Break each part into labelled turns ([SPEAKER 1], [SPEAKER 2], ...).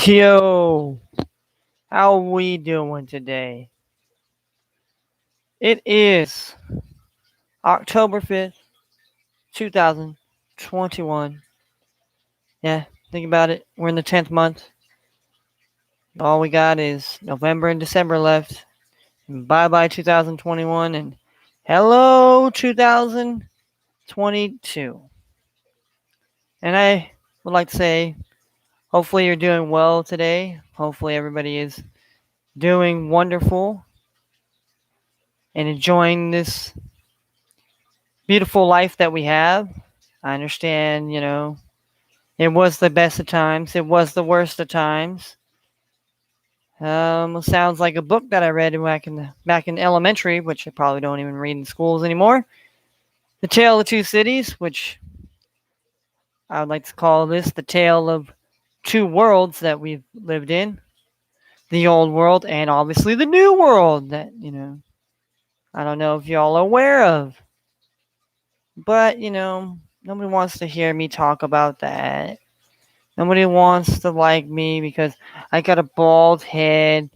[SPEAKER 1] Yo, how we doing today? It is October 5th, 2021. Yeah, think about it. We're in the 10th month. All we got is November and December left. And bye bye 2021 and hello 2022. And I would like to say, hopefully you're doing well today. Hopefully everybody is doing wonderful and enjoying this beautiful life that we have. I understand, it was the best of times, it was the worst of times. Sounds like a book that I read back in elementary, which I probably don't even read in schools anymore. The Tale of Two Cities, which I would like to call this the tale of two worlds that we've lived in. The old world and obviously the new world that, I don't know if y'all are aware of. But, nobody wants to hear me talk about that. Nobody wants to like me because I got a bald head.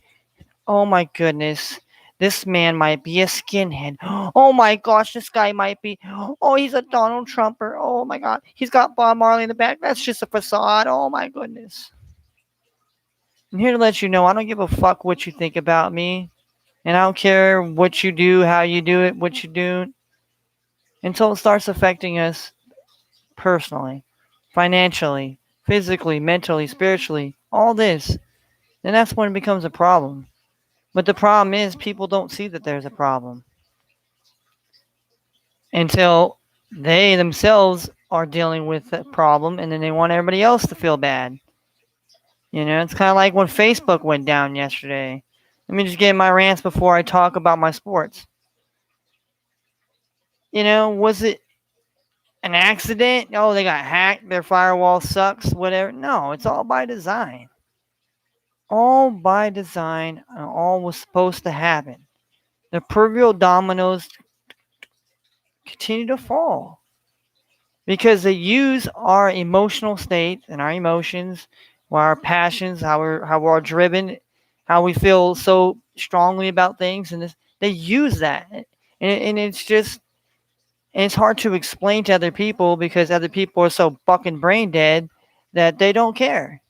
[SPEAKER 1] Oh my goodness. This man might be a skinhead. Oh my gosh, this guy might be. Oh, he's a Donald Trumper. Oh my god. He's got Bob Marley in the back. That's just a facade. Oh my goodness. I'm here to let you know I don't give a fuck what you think about me. And I don't care what you do, how you do it, what you do, until it starts affecting us personally, financially, physically, mentally, spiritually, all this. Then that's when it becomes a problem. But the problem is people don't see that there's a problem until they themselves are dealing with a problem and then they want everybody else to feel bad. It's kind of like when Facebook went down yesterday. Let me just get my rants before I talk about my sports. Was it an accident? Oh, they got hacked, their firewall sucks, whatever. No, it's all by design. All by design, and all was supposed to happen. The proverbial dominoes continue to fall because they use our emotional state and our emotions, our passions, how we're driven, how we feel so strongly about things, and they use that, and it's just and it's hard to explain to other people because other people are so fucking brain dead that they don't care.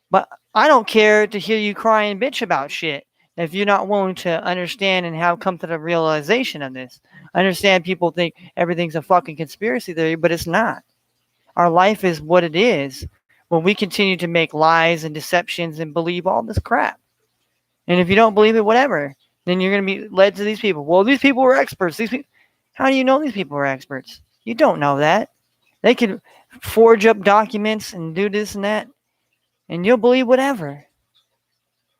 [SPEAKER 1] But I don't care to hear you cry and bitch about shit if you're not willing to understand and have come to the realization of this. I understand people think everything's a fucking conspiracy theory, but it's not. Our life is what it is when we continue to make lies and deceptions and believe all this crap. And if you don't believe it, whatever, then you're going to be led to these people. Well, these people were experts. How do you know these people are experts? You don't know that. They could forge up documents and do this and that, and you'll believe whatever.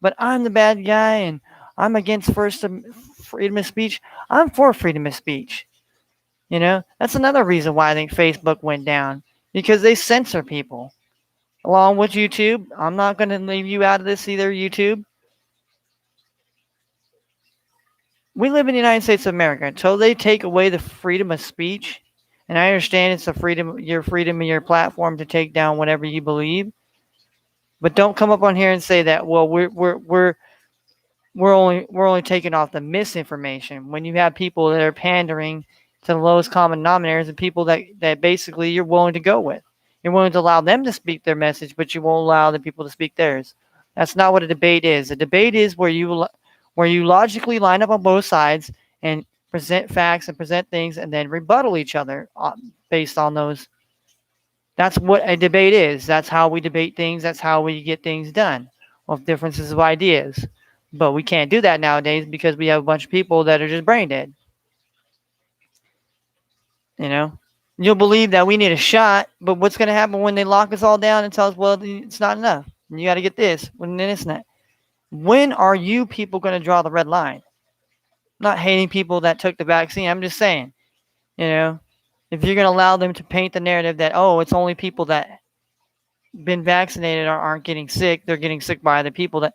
[SPEAKER 1] But I'm the bad guy, and I'm against freedom of speech. I'm for freedom of speech. That's another reason why I think Facebook went down, because they censor people. Along with YouTube, I'm not going to leave you out of this either, YouTube. We live in the United States of America. Until they take away the freedom of speech, and I understand it's your freedom of your platform to take down whatever you believe, but don't come up on here and say that. Well, we're only taking off the misinformation when you have people that are pandering to the lowest common denominators and people that basically you're willing to go with. You're willing to allow them to speak their message, but you won't allow the people to speak theirs. That's not what a debate is. A debate is where you logically line up on both sides and present facts and present things and then rebuttal each other based on those. That's what a debate is. That's how we debate things. That's how we get things done with differences of ideas. But we can't do that nowadays because we have a bunch of people that are just brain dead. You'll believe that we need a shot, but what's going to happen when they lock us all down and tell us, well, it's not enough. You got to get this. When it's not. When are you people going to draw the red line? I'm not hating people that took the vaccine. I'm just saying, if you're going to allow them to paint the narrative that, oh, it's only people that been vaccinated aren't getting sick. They're getting sick by other people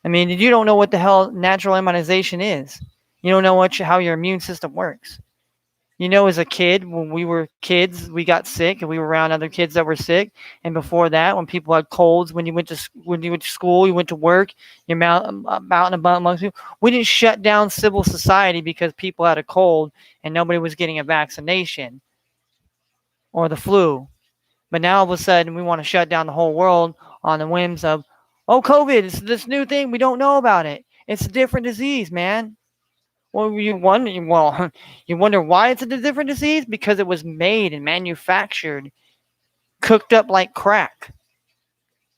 [SPEAKER 1] you don't know what the hell natural immunization is. You don't know how your immune system works. As a kid, when we were kids, we got sick and we were around other kids that were sick. And before that, when people had colds, when you went to school, you went to work, you're out and about amongst people. We didn't shut down civil society because people had a cold and nobody was getting a vaccination or the flu. But now all of a sudden, we want to shut down the whole world on the whims of, oh, COVID, it's this new thing. We don't know about it. It's a different disease, man. Well, you wonder why it's a different disease? Because it was made and manufactured, cooked up like crack,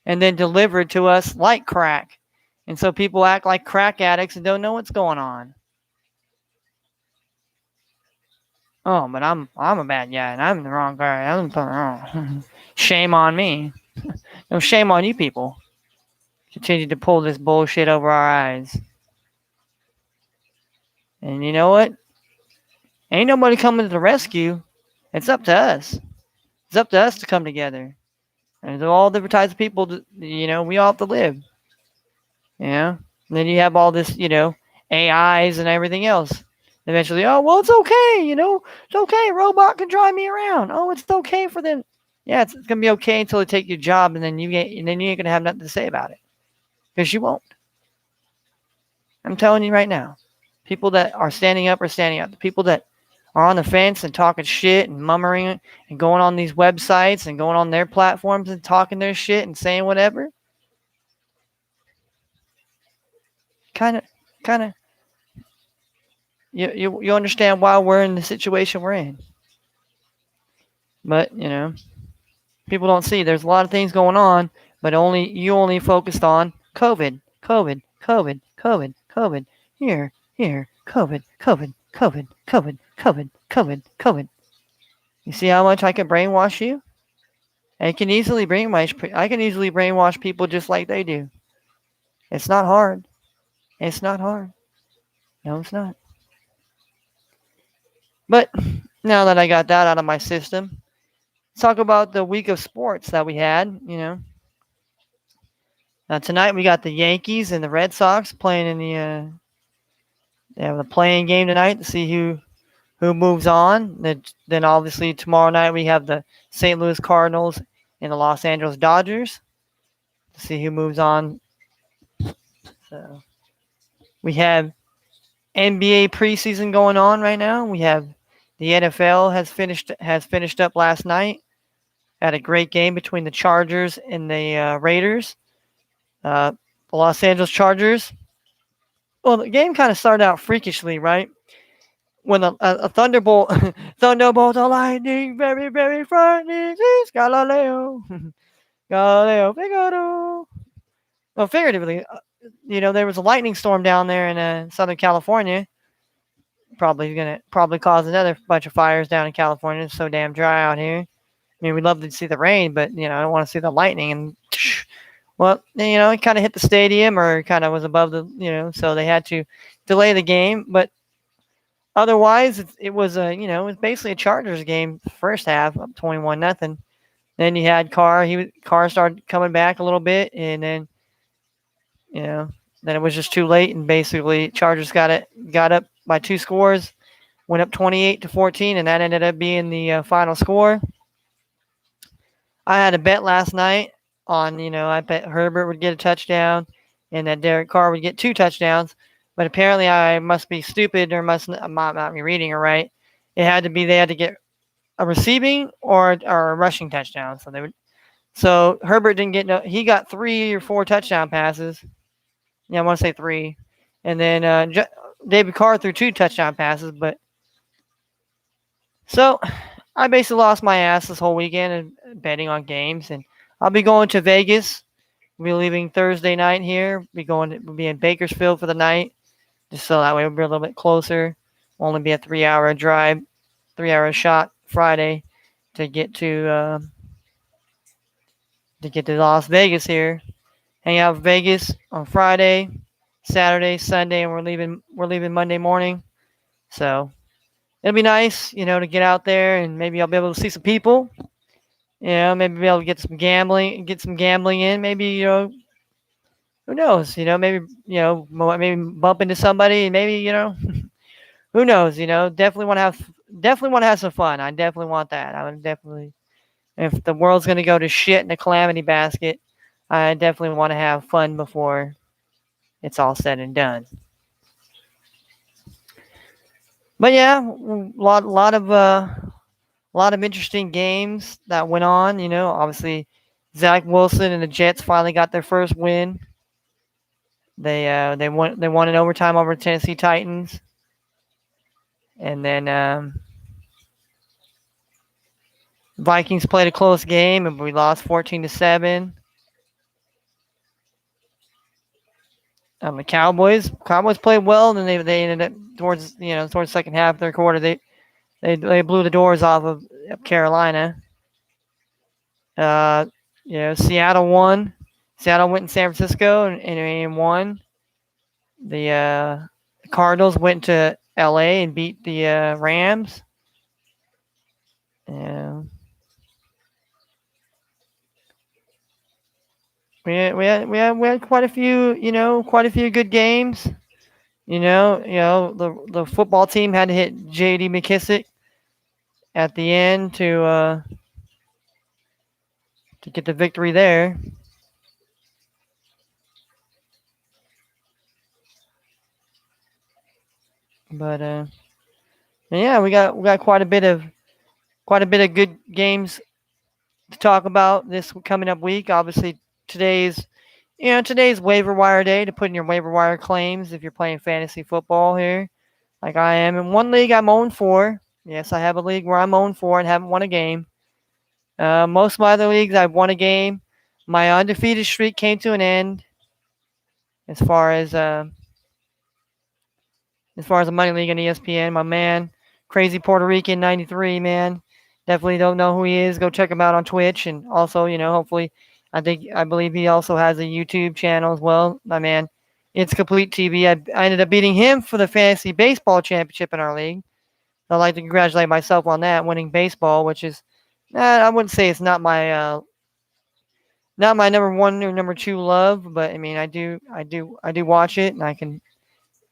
[SPEAKER 1] and then delivered to us like crack. And so people act like crack addicts and don't know what's going on. Oh, but I'm a bad guy and I'm the wrong guy. I'm wrong. Shame on me. No, shame on you people. Continue to pull this bullshit over our eyes. And you know what? Ain't nobody coming to the rescue. It's up to us. It's up to us to come together. And there's all different types of people, we all have to live. And then you have all this, AIs and everything else. Eventually, oh, well, it's okay, it's okay. A robot can drive me around. Oh, it's okay for them. Yeah, it's gonna be okay until they take your job, and then you ain't gonna have nothing to say about it, because you won't. I'm telling you right now, people that are standing up are standing up. The people that are on the fence and talking shit and mummering and going on these websites and going on their platforms and talking their shit and saying whatever, kind of, you understand why we're in the situation we're in. But people don't see there's a lot of things going on, but you only focused on COVID, COVID, COVID, COVID, COVID. Here, COVID, COVID, COVID, COVID, COVID, COVID, COVID. You see how much I can brainwash you? I can easily brainwash people just like they do. It's not hard. It's not hard. No, it's not. But now that I got that out of my system, let's talk about the week of sports that we had. Now tonight we got the Yankees and the Red Sox playing in the they have a playing game tonight to see who moves on. Then obviously tomorrow night we have the St. Louis Cardinals and the Los Angeles Dodgers to see who moves on. So we have NBA preseason going on right now. We have the NFL has finished up last night. Had a great game between the Chargers and the Raiders. The Los Angeles Chargers. Well, the game kind of started out freakishly, right? When a thunderbolt, thunderbolt of lightning, very, very frightening, is Galileo, Galileo Figaro. Well, figuratively, there was a lightning storm down there in Southern California. Probably cause another bunch of fires down in California. It's so damn dry out here. I mean, we'd love to see the rain, but I don't want to see the lightning. And well, it kind of hit the stadium, or kind of was above the, so they had to delay the game. But otherwise, it was it was basically a Chargers game. First half, up 21-0. Then you had Carr started coming back a little bit, and then then it was just too late, and basically Chargers got up by 2 scores, went up 28-14, and that ended up being the final score. I had a bet last night on, I bet Herbert would get a touchdown and that Derek Carr would get 2 touchdowns, but apparently I must be stupid or I'm not be reading it right. They had to get a receiving or a rushing touchdown. So Herbert didn't get he got 3 or 4 touchdown passes. Yeah, I want to say 3. And then David Carr threw 2 touchdown passes, but so I basically lost my ass this whole weekend betting on games, and I'll be going to Vegas. We'll be leaving Thursday night here. We'll be in Bakersfield for the night, just so that way we'll be a little bit closer. Only be a 3-hour drive, 3-hour shot Friday to get to Las Vegas here. Hang out in Vegas on Friday, Saturday, Sunday, and we're leaving Monday morning. So it'll be nice, to get out there, and maybe I'll be able to see some people. Maybe be able to get some gambling in. Maybe, who knows? Maybe bump into somebody, and maybe, who knows? Definitely want to have definitely want to have some fun. I definitely want that. I would definitely, if the world's going to go to shit in a calamity basket, I definitely want to have fun before it's all said and done. But yeah, lot of interesting games that went on. You know, obviously, Zach Wilson and the Jets finally got their first win. They won in overtime over the Tennessee Titans, and then Vikings played a close game and we lost 14-7. The Cowboys played well, and then they ended up towards the second half, third quarter, they blew the doors off of Carolina. Uh, Seattle won. Seattle went in San Francisco and won. The Cardinals went to L.A. and beat the Rams. Yeah. We had quite a few, quite a few good games. The football team had to hit J.D. McKissick at the end to get the victory there. But yeah, we got quite a bit of good games to talk about this coming up week. Obviously, today's waiver wire day to put in your waiver wire claims if you're playing fantasy football here, like I am. In one league, I'm 0-4. Yes, I have a league where I'm 0-4 and haven't won a game. Most of my other leagues, I've won a game. My undefeated streak came to an end. As far as the money league on ESPN, my man, Crazy Puerto Rican 93, man, definitely don't know who he is. Go check him out on Twitch, and also, hopefully, I believe he also has a YouTube channel as well. My man, It's Complete TV. I ended up beating him for the fantasy baseball championship in our league. I'd like to congratulate myself on that, winning baseball, which is, I wouldn't say it's not my number one or number two love, but I mean, I do watch it, and I can,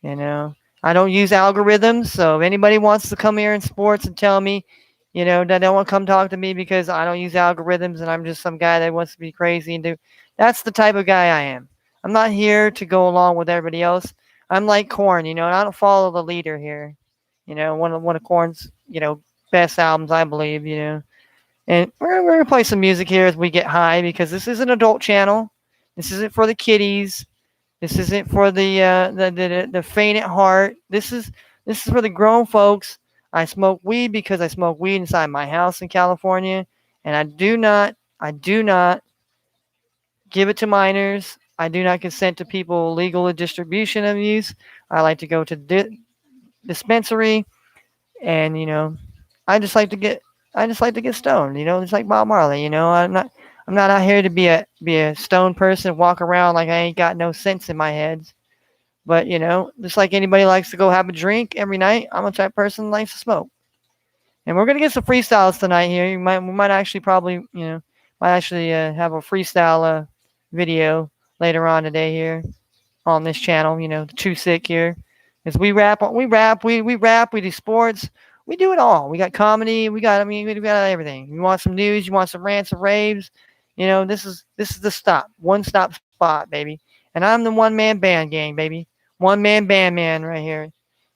[SPEAKER 1] you know, I don't use algorithms. So if anybody wants to come here in sports and tell me, that they don't want to come talk to me because I don't use algorithms and I'm just some guy that wants to be crazy and do, that's the type of guy I am. I'm not here to go along with everybody else. I'm like Korn, and I don't follow the leader here. One of Korn's, best albums, I believe, And we're gonna play some music here as we get high because this is an adult channel. This isn't for the kiddies. This isn't for the faint at heart. This is for the grown folks. I smoke weed because I smoke weed inside my house in California, and I do not give it to minors. I do not consent to people legal distribution of use. I like to go to dispensary, and I just like to get stoned. Just like Bob Marley. I'm not out here to be a stoned person, walk around like I ain't got no sense in my head. But just like anybody likes to go have a drink every night, I'm a type of person that likes to smoke. And we're gonna get some freestyles tonight here. We might actually probably have a freestyle video later on today here on this channel. The Too Sick here, as we do sports, we do it all. We got comedy, we got everything. You want some news, you want some rants and raves, this is the one stop spot, baby. And I'm the one man band gang, baby. One man band man right here.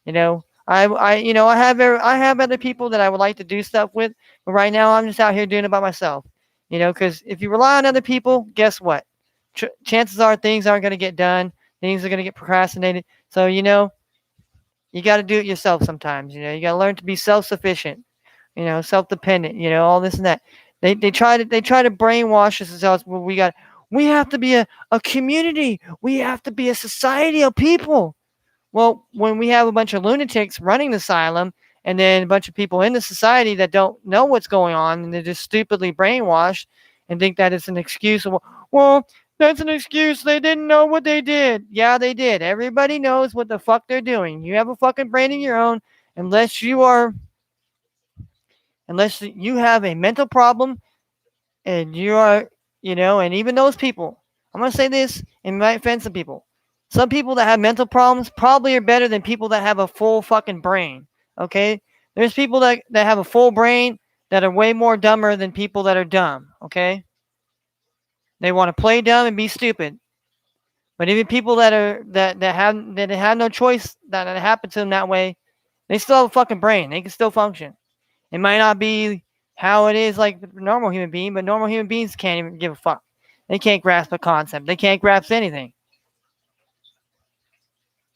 [SPEAKER 1] I have other people that I would like to do stuff with, but right now I'm just out here doing it by myself. Because if you rely on other people, guess what? Chances are things aren't going to get done. Things are going to get procrastinated. So you got to do it yourself sometimes. You got to learn to be self-sufficient. Self-dependent. All this and that. They try to brainwash us and tell us, well, we have to be a community. We have to be a society of people. Well, when we have a bunch of lunatics running the asylum and then a bunch of people in the society that don't know what's going on and they're just stupidly brainwashed and think that it's an excuse. Well, that's an excuse. They didn't know what they did. Yeah, they did. Everybody knows what the fuck they're doing. You have a fucking brain of your own unless you have a mental problem and you are, and even those people, I'm going to say this and it might offend some people. Some people that have mental problems probably are better than people that have a full fucking brain. Okay? There's people that have a full brain that are way more dumber than people that are dumb, okay? They want to play dumb and be stupid. But even people that have no choice, that it happens to them that way, they still have a fucking brain. They can still function. It might not be how it is like a normal human being, but normal human beings can't even give a fuck. They can't grasp a concept. They can't grasp anything.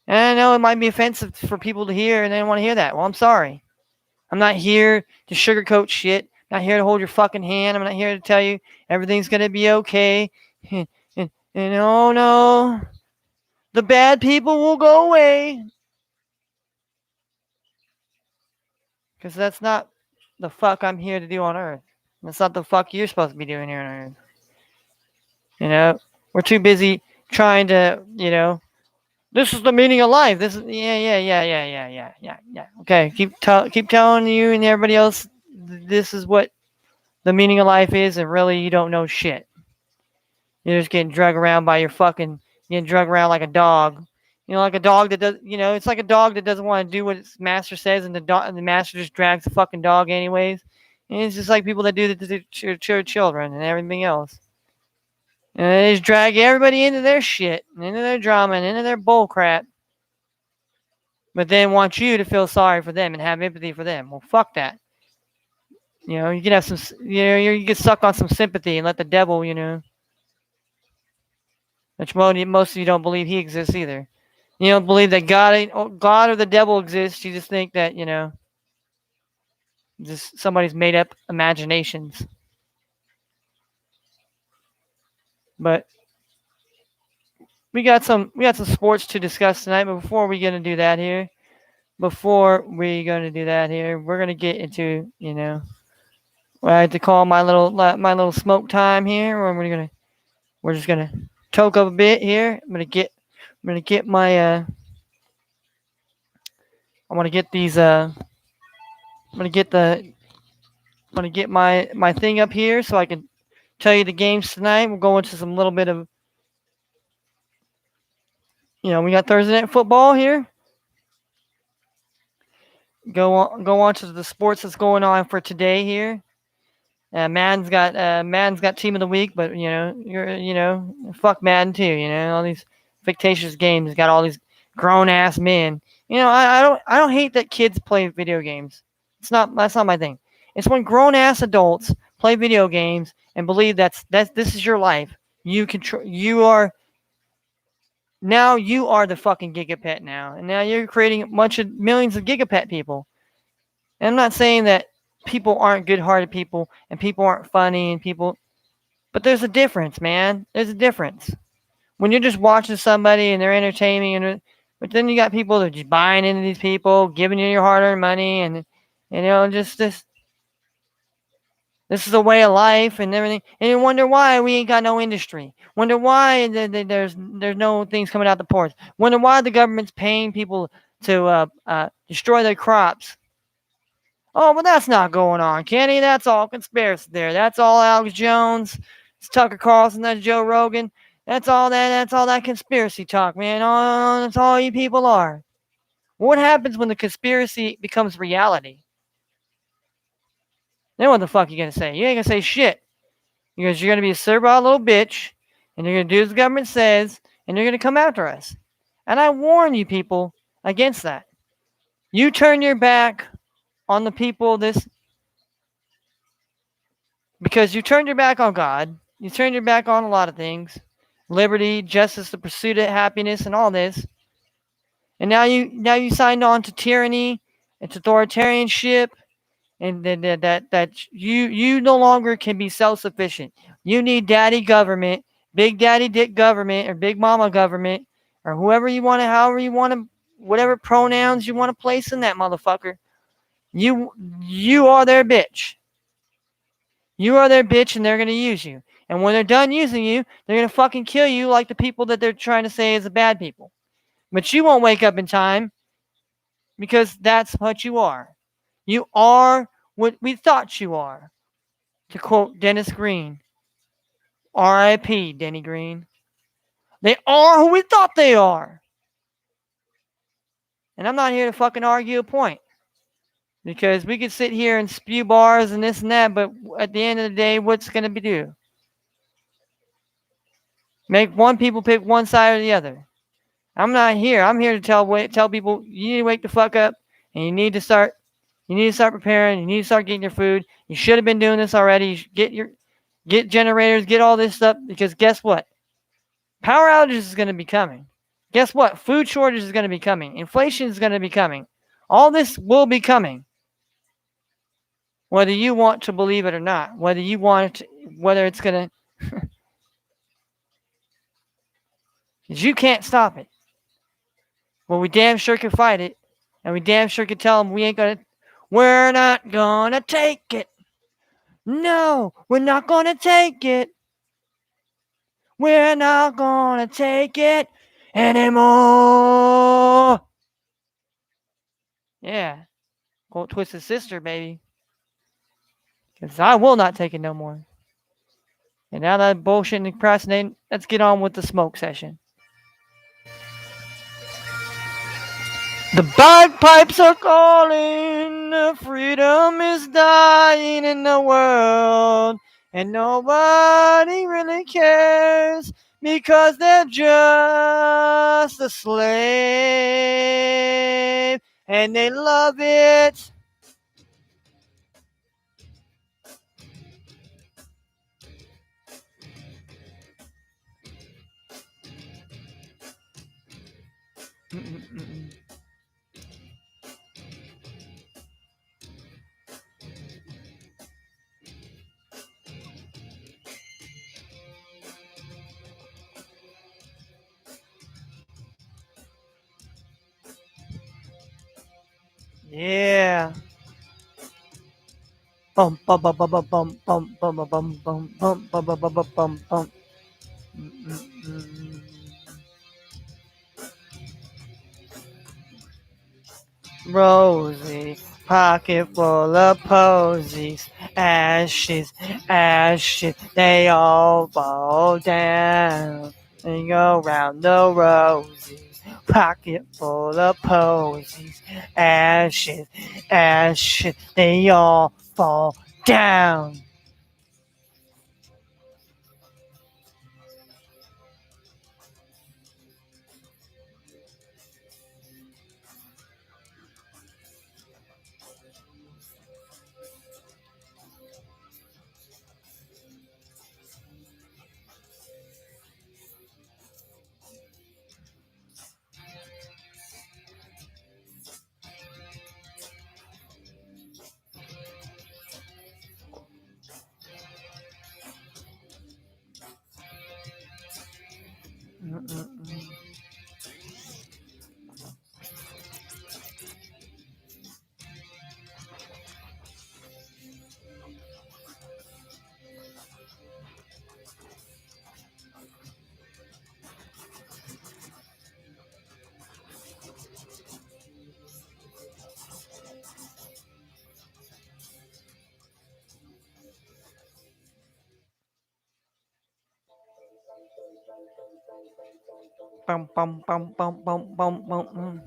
[SPEAKER 1] And I know it might be offensive for people to hear, and they don't want to hear that. Well, I'm sorry. I'm not here to sugarcoat shit. I'm not here to hold your fucking hand. I'm not here to tell you everything's gonna be okay. And oh no, the bad people will go away. Because that's not the fuck I'm here to do on Earth. That's not the fuck you're supposed to be doing here on Earth. You know, we're too busy trying to, this is the meaning of life. This is yeah. Okay, keep telling you and everybody else this is what the meaning of life is, and really you don't know shit. You're just getting drug around by getting drug around like a dog. Like a dog that does, it's like a dog that doesn't want to do what its master says, and the master just drags the fucking dog anyways. And it's just like people that do that to children and everything else. And they just drag everybody into their shit, and into their drama, and into their bull crap. But then want you to feel sorry for them and have empathy for them. Well, fuck that. You can have some, you get suck on some sympathy and let the devil, which most of you don't believe he exists either. You don't believe that God or the devil exists. You just think that, just somebody's made up imaginations. But we got some sports to discuss tonight. But before we're gonna do that here, we're gonna get into, what I like to call my little smoke time here, where we're just gonna toke up a bit here. I'm gonna get my I want to get these I'm gonna get my thing up here so I can tell you the games tonight. We'll go into some little bit of, we got Thursday night football here. Go on to the sports that's going on for today here. Madden's got team of the week, but fuck Madden too. All these fictitious games got all these grown ass men. I don't hate that kids play video games. That's not my thing. It's when grown ass adults play video games and believe this is your life. You are the fucking gigapet now, and now you're creating a bunch of millions of gigapet people. And I'm not saying that people aren't good-hearted people and people aren't funny and people, but there's a difference, man. There's a difference when you're just watching somebody and they're entertaining, but then you got people that are just buying into these people, giving you your hard-earned money, and just this is a way of life and everything. And you wonder why we ain't got no industry. Wonder why there's no things coming out the ports. Wonder why the government's paying people to destroy their crops. Oh, but that's not going on, Kenny. That's all conspiracy there. That's all Alex Jones. It's Tucker Carlson. That's Joe Rogan. That's all that conspiracy talk, man. Oh, that's all you people are. What happens when the conspiracy becomes reality? Then what the fuck you gonna say? You ain't gonna say shit. Because you're gonna be a servile little bitch, and you're gonna do as the government says, and you're gonna come after us. And I warn you people against that. You turn your back on the people because you turned your back on God. You turned your back on a lot of things. Liberty, justice, the pursuit of happiness, and all this. And now you signed on to tyranny and to authoritarianship, and that you no longer can be self-sufficient. You need daddy government, big daddy dick government, or big mama government, or however you want to, however you want to, whatever pronouns you want to place in that motherfucker. You are their bitch. You are their bitch, and they're going to use you. And when they're done using you, they're going to fucking kill you like the people that they're trying to say is the bad people. But you won't wake up in time because that's what you are. You are what we thought you are. To quote Dennis Green. R.I.P. Denny Green. They are who we thought they are. And I'm not here to fucking argue a point. Because we could sit here and spew bars and this and that, but at the end of the day, what's going to be do? Make one people pick one side or the other. I'm not here. I'm here to tell people you need to wake the fuck up and you need to start preparing. You need to start getting your food. You should have been doing this already. You should get generators, get all this stuff, because guess what? Power outages is going to be coming. Guess what? Food shortage is going to be coming. Inflation is going to be coming. All this will be coming. Whether you want to believe it or not, whether it's going to, you can't stop it. Well, we damn sure can fight it, and we damn sure can tell them we're not gonna take it. No, we're not gonna take it. We're not gonna take it anymore. Yeah. Quote Twisted Sister, baby. Because I will not take it no more. And now that bullshit and procrastinating, let's get on with the smoke session. The bagpipes are calling, freedom is dying in the world, and nobody really cares because they're just a slave, and they love it. Yeah. Bum bum bum bum bum bum bum bum bum bum bum bum bum bum bum bum bum. Rosie, pocket full of posies, ashes, ashes, they all fall down and go round the rosies. Pocket full of posies, ashes, ashes, they all fall down. Bum bum bum bum bum bum bum.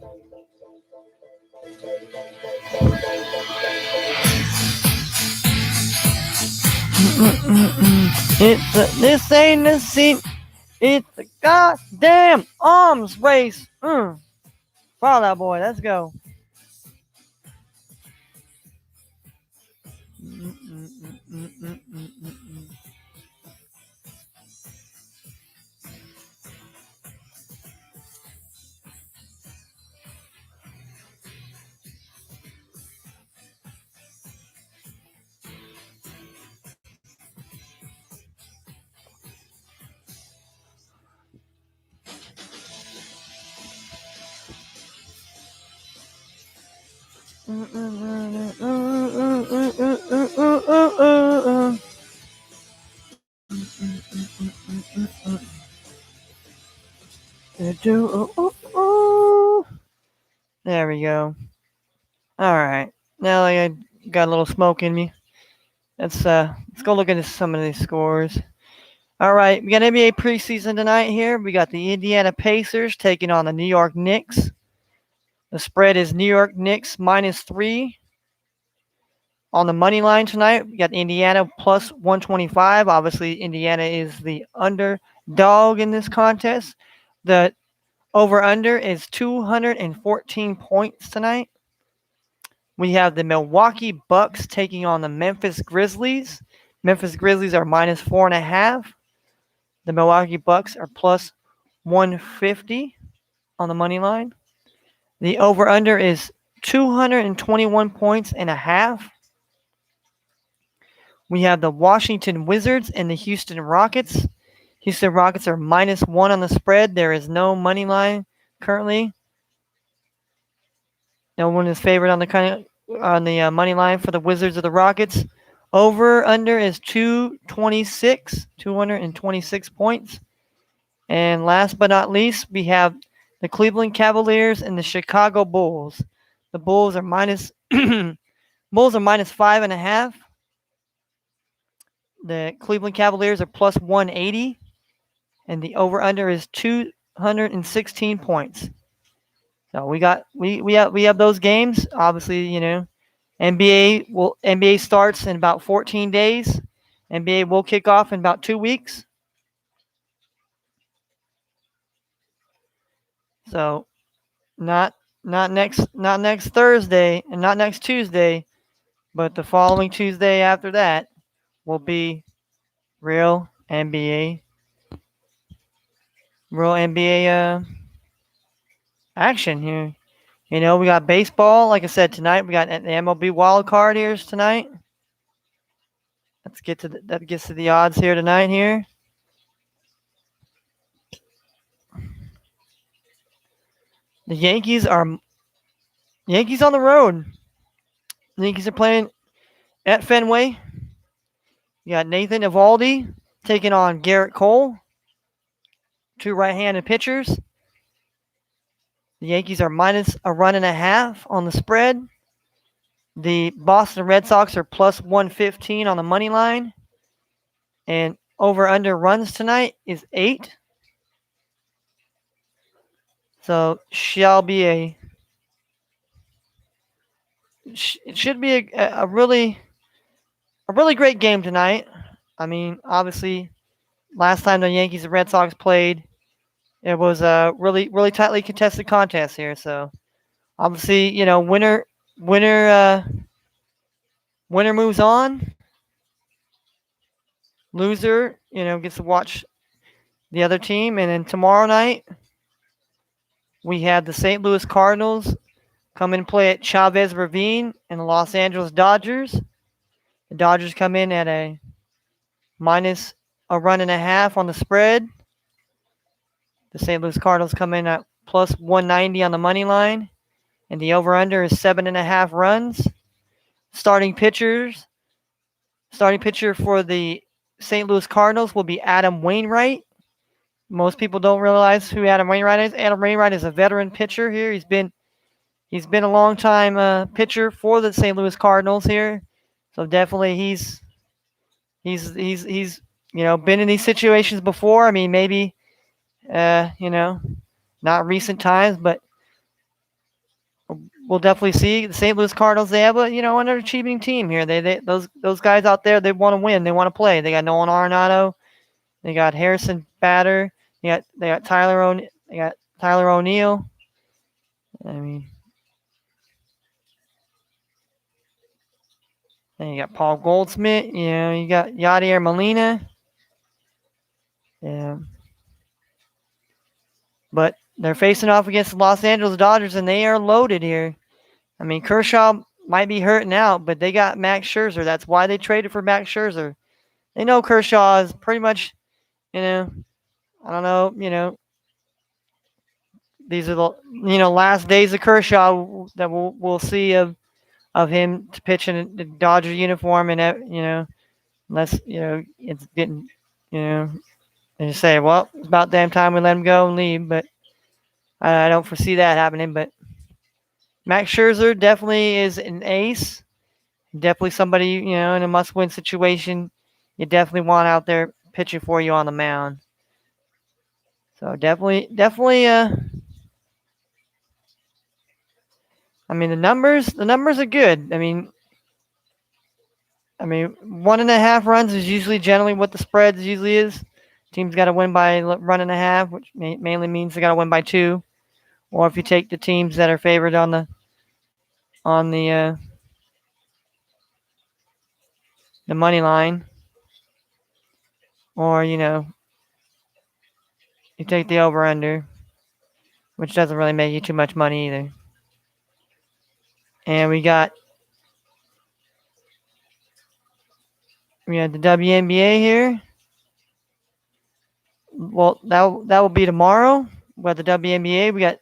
[SPEAKER 1] This ain't a scene. It's a goddamn arms race. Follow that boy. Let's go. There we go. All right. Now I got a little smoke in me. Let's go look at some of these scores. All right, we got NBA preseason tonight here. We got the Indiana Pacers taking on the New York Knicks. The spread is New York Knicks -3. on the money line tonight, we got Indiana plus 125. Obviously, Indiana is the underdog in this contest. The over-under is 214 points tonight. We have the Milwaukee Bucks taking on the Memphis Grizzlies. Memphis Grizzlies are minus 4.5. The Milwaukee Bucks are plus 150 on the money line. The over-under is 221 points and a half. We have the Washington Wizards and the Houston Rockets. Houston Rockets are minus 1 on the spread. There is no money line currently. No one is favored on the money line for the Wizards or the Rockets. Over under is 226 points. And last but not least, we have the Cleveland Cavaliers and the Chicago Bulls. The Bulls are minus Bulls are minus 5.5. The Cleveland Cavaliers are plus 180, and the over under is 216 points. So we have those games. Obviously, NBA starts in about 14 days. NBA will kick off in about 2 weeks. So not next Thursday and not next Tuesday, but the following Tuesday after that will be real NBA action here. We got baseball. Like I said, tonight we got the MLB wild card here tonight. That gets to the odds here tonight here. The Yankees on the road. The Yankees are playing at Fenway. You got Nathan Eovaldi taking on Garrett Cole. Two right-handed pitchers. The Yankees are minus 1.5 on the spread. The Boston Red Sox are plus 115 on the money line. And over-under runs tonight is 8. So it should be a really great game tonight. I mean, obviously, last time the Yankees and Red Sox played, it was a really tightly contested contest here. So obviously, winner moves on. Loser, gets to watch the other team. And then tomorrow night, we have the St. Louis Cardinals come in and play at Chavez Ravine and the Los Angeles Dodgers. The Dodgers come in at a minus 1.5 on the spread. The St. Louis Cardinals come in at plus 190 on the money line. And the over-under is 7.5 runs. Starting pitcher for the St. Louis Cardinals will be Adam Wainwright. Most people don't realize who Adam Wainwright is. Adam Wainwright is a veteran pitcher here. He's been a long time pitcher for the St. Louis Cardinals here. So definitely he's been in these situations before. I mean, maybe not recent times, but we'll definitely see the St. Louis Cardinals. They have an underachieving team here. Those guys out there, they want to win. They want to play. They got Nolan Arenado. They got Harrison Bader. They got Tyler O'Neill. I mean, then you got Paul Goldschmidt. You got Yadier Molina. Yeah. But they're facing off against the Los Angeles Dodgers, and they are loaded here. I mean, Kershaw might be hurting out, but they got Max Scherzer. That's why they traded for Max Scherzer. They know Kershaw is pretty much, I don't know, these are the, last days of Kershaw that we'll see of him to pitch in the Dodger uniform, and unless it's getting, they say, well, it's about damn time we let him go and leave, but I don't foresee that happening. But Max Scherzer definitely is an ace. Definitely somebody, in a must-win situation, you definitely want out there pitching for you on the mound. So definitely, I mean, the numbers are good. I mean, I mean, 1.5 runs is usually generally what the spread usually is. Team's got to win by run and a half, which mainly means they got to win by 2. Or if you take the teams that are favored on the money line, or you take the over under, which doesn't really make you too much money either. And we had the WNBA here. Well, that will be tomorrow. We got the WNBA. We got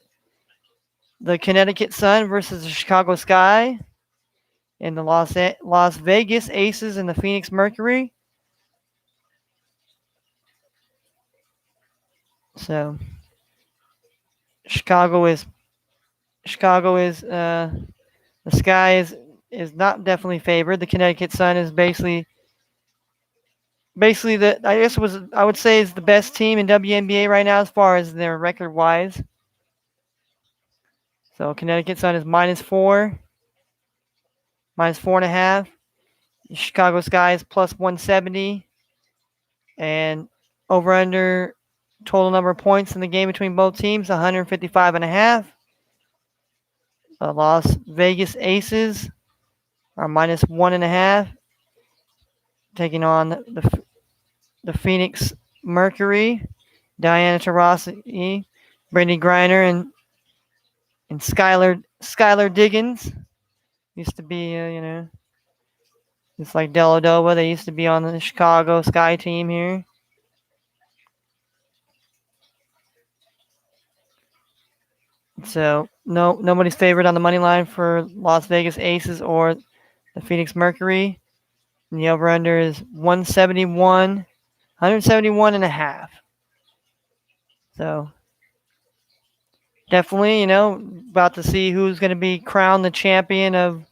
[SPEAKER 1] the Connecticut Sun versus the Chicago Sky, and the Las Vegas Aces and the Phoenix Mercury. So Chicago is the Sky is not definitely favored. The Connecticut Sun is basically the I would say is the best team in WNBA right now as far as their record wise. So Connecticut Sun is -4, -4.5. Chicago Sky is +170, and over under total number of points in the game between both teams 155.5. The Las Vegas Aces are -1.5, taking on the Phoenix Mercury. Diana Taurasi, Brittany Griner, and Skylar Diggins used to be, it's like Deladova. They used to be on the Chicago Sky team here. So nobody's favored on the money line for Las Vegas Aces or the Phoenix Mercury. And the over under is 171.5. So definitely, about to see who's going to be crowned the champion of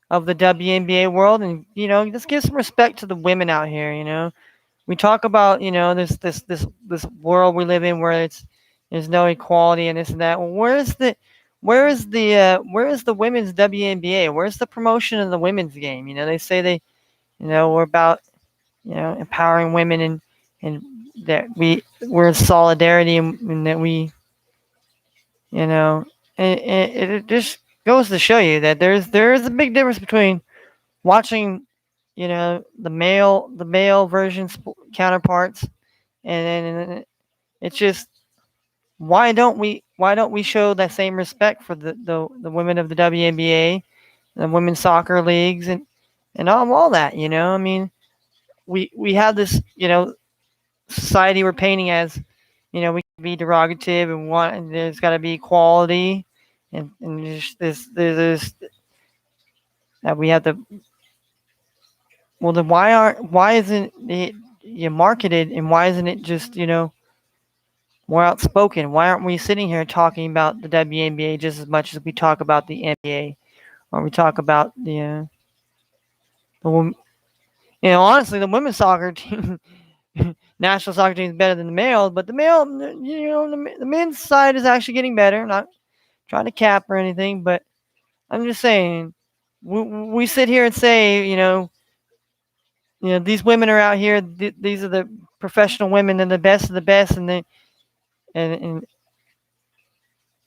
[SPEAKER 1] the WNBA world, and just give some respect to the women out here. We talk about this world we live in where there's no equality and this and that. Well, where is the women's WNBA? Where's the promotion of the women's game? They say we're about empowering women, and that we're in solidarity, and that we and it just goes to show you that there is a big difference between watching the male version counterparts, and then it's just why don't we show that same respect for the women of the WNBA, the women's soccer leagues, and all that. I mean, we have this society we're painting as we can be derogative and there's got to be equality, and there's that we have to. Well, then why isn't it marketed, and why isn't it just more outspoken? Why aren't we sitting here talking about the WNBA just as much as we talk about the NBA, or we talk about the honestly, the women's soccer team, national soccer team is better than the male, but the men's side is actually getting better. I'm not trying to cap or anything, but I'm just saying, we sit here and say, these women are out here. These are the professional women and the best of the best, and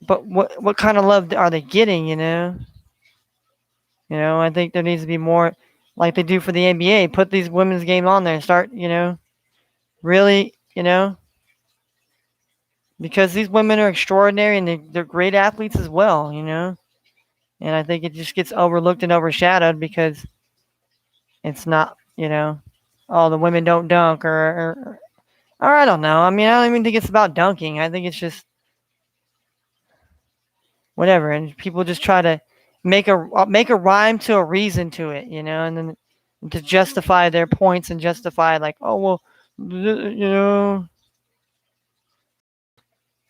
[SPEAKER 1] but what kind of love are they getting? I think there needs to be more, like they do for the NBA. Put these women's game on there and start, really, because these women are extraordinary and they're great athletes as well, And I think it just gets overlooked and overshadowed because it's not, oh, the women don't dunk or I don't know. I mean, I don't even think it's about dunking. I think it's just whatever, and people just try to make a rhyme to a reason to it, and then to justify their points and justify like, oh well, well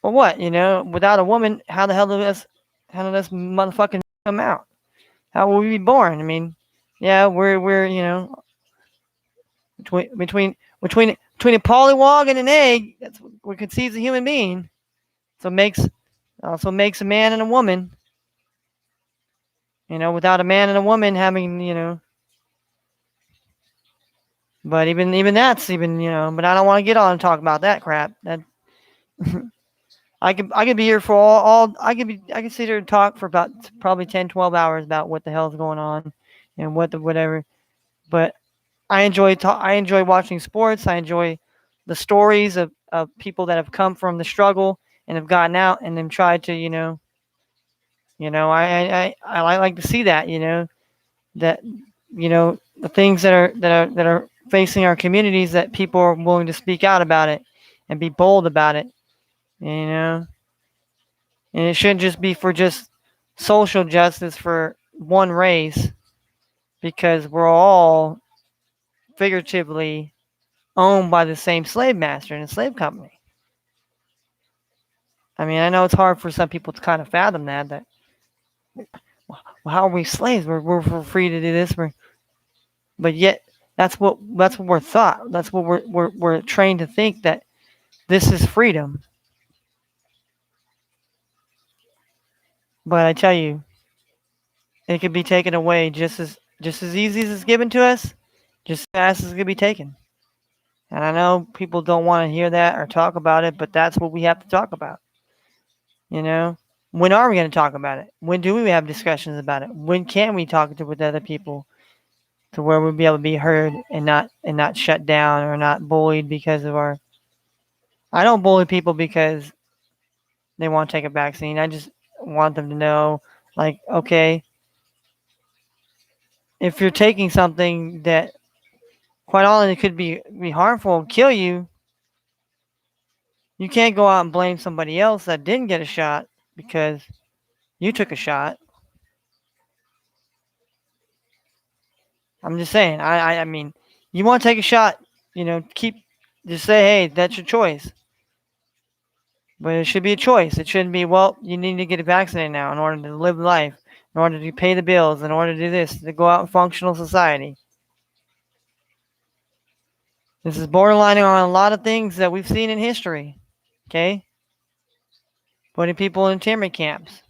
[SPEAKER 1] what, without a woman, how the hell does motherfucking come out? How will we be born? I mean, yeah, we're between a pollywog and an egg, that's what conceives a human being. So makes a man and a woman. Without a man and a woman having, But even that's even, but I don't want to get on and talk about that crap. That I could be here for all I could sit here and talk for about probably 10, 12 hours about what the hell's going on and what the whatever. But I enjoy watching sports. I enjoy the stories of people that have come from the struggle and have gotten out and then tried to, I like to see that, that the things that are facing our communities, that people are willing to speak out about it and be bold about it, you know. And it shouldn't just be for just social justice for one race, because we're all figuratively owned by the same slave master and a slave company. I mean, I know it's hard for some people to kind of fathom that well, how are we slaves? We're free to do this. But yet that's what we're taught. That's what we're trained to think, that this is freedom. But I tell you, it could be taken away just as easy as it's given to us, just as fast as it could be taken. And I know people don't want to hear that or talk about it, but that's what we have to talk about. You know, when are we going to talk about it? When do we have discussions about it? When can we talk to with other people to where we'll be able to be heard and not shut down or not bullied because of our. I don't bully people because they want to take a vaccine. I just want them to know, like, okay, if you're taking something that quite honestly could be harmful and kill you, you can't go out and blame somebody else that didn't get a shot because you took a shot. I'm just saying. I mean, you want to take a shot, just say, hey, that's your choice. But it should be a choice. It shouldn't be, well, you need to get vaccinated now in order to live life, in order to pay the bills, in order to do this, to go out in functional society. This is borderlining on a lot of things that we've seen in history. Okay? Putting people in internment camps.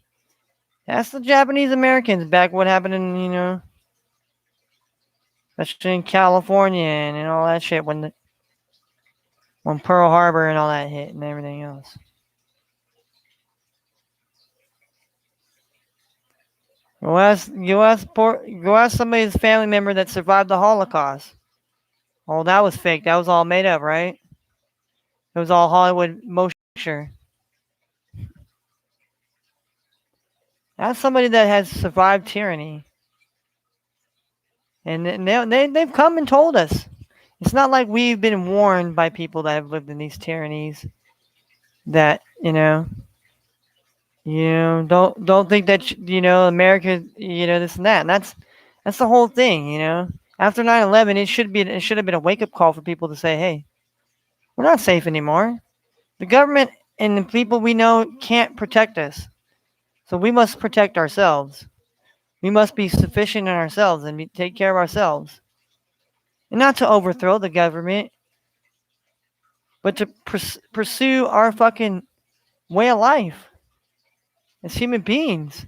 [SPEAKER 1] That's the Japanese Americans back what happened in, especially in California and all that shit when Pearl Harbor and all that hit and everything else. Go ask somebody's family member that survived the Holocaust. Oh, that was fake. That was all made up, right? It was all Hollywood motion picture. That's somebody that has survived tyranny. And they've come and told us. It's not like we've been warned by people that have lived in these tyrannies that, don't think that, America, this and that. And that's the whole thing, After 9/11, it should have been a wake-up call for people to say, hey, we're not safe anymore. The government and the people we know can't protect us. So we must protect ourselves. We must be sufficient in ourselves and take care of ourselves. And not to overthrow the government, but to pursue our fucking way of life as human beings,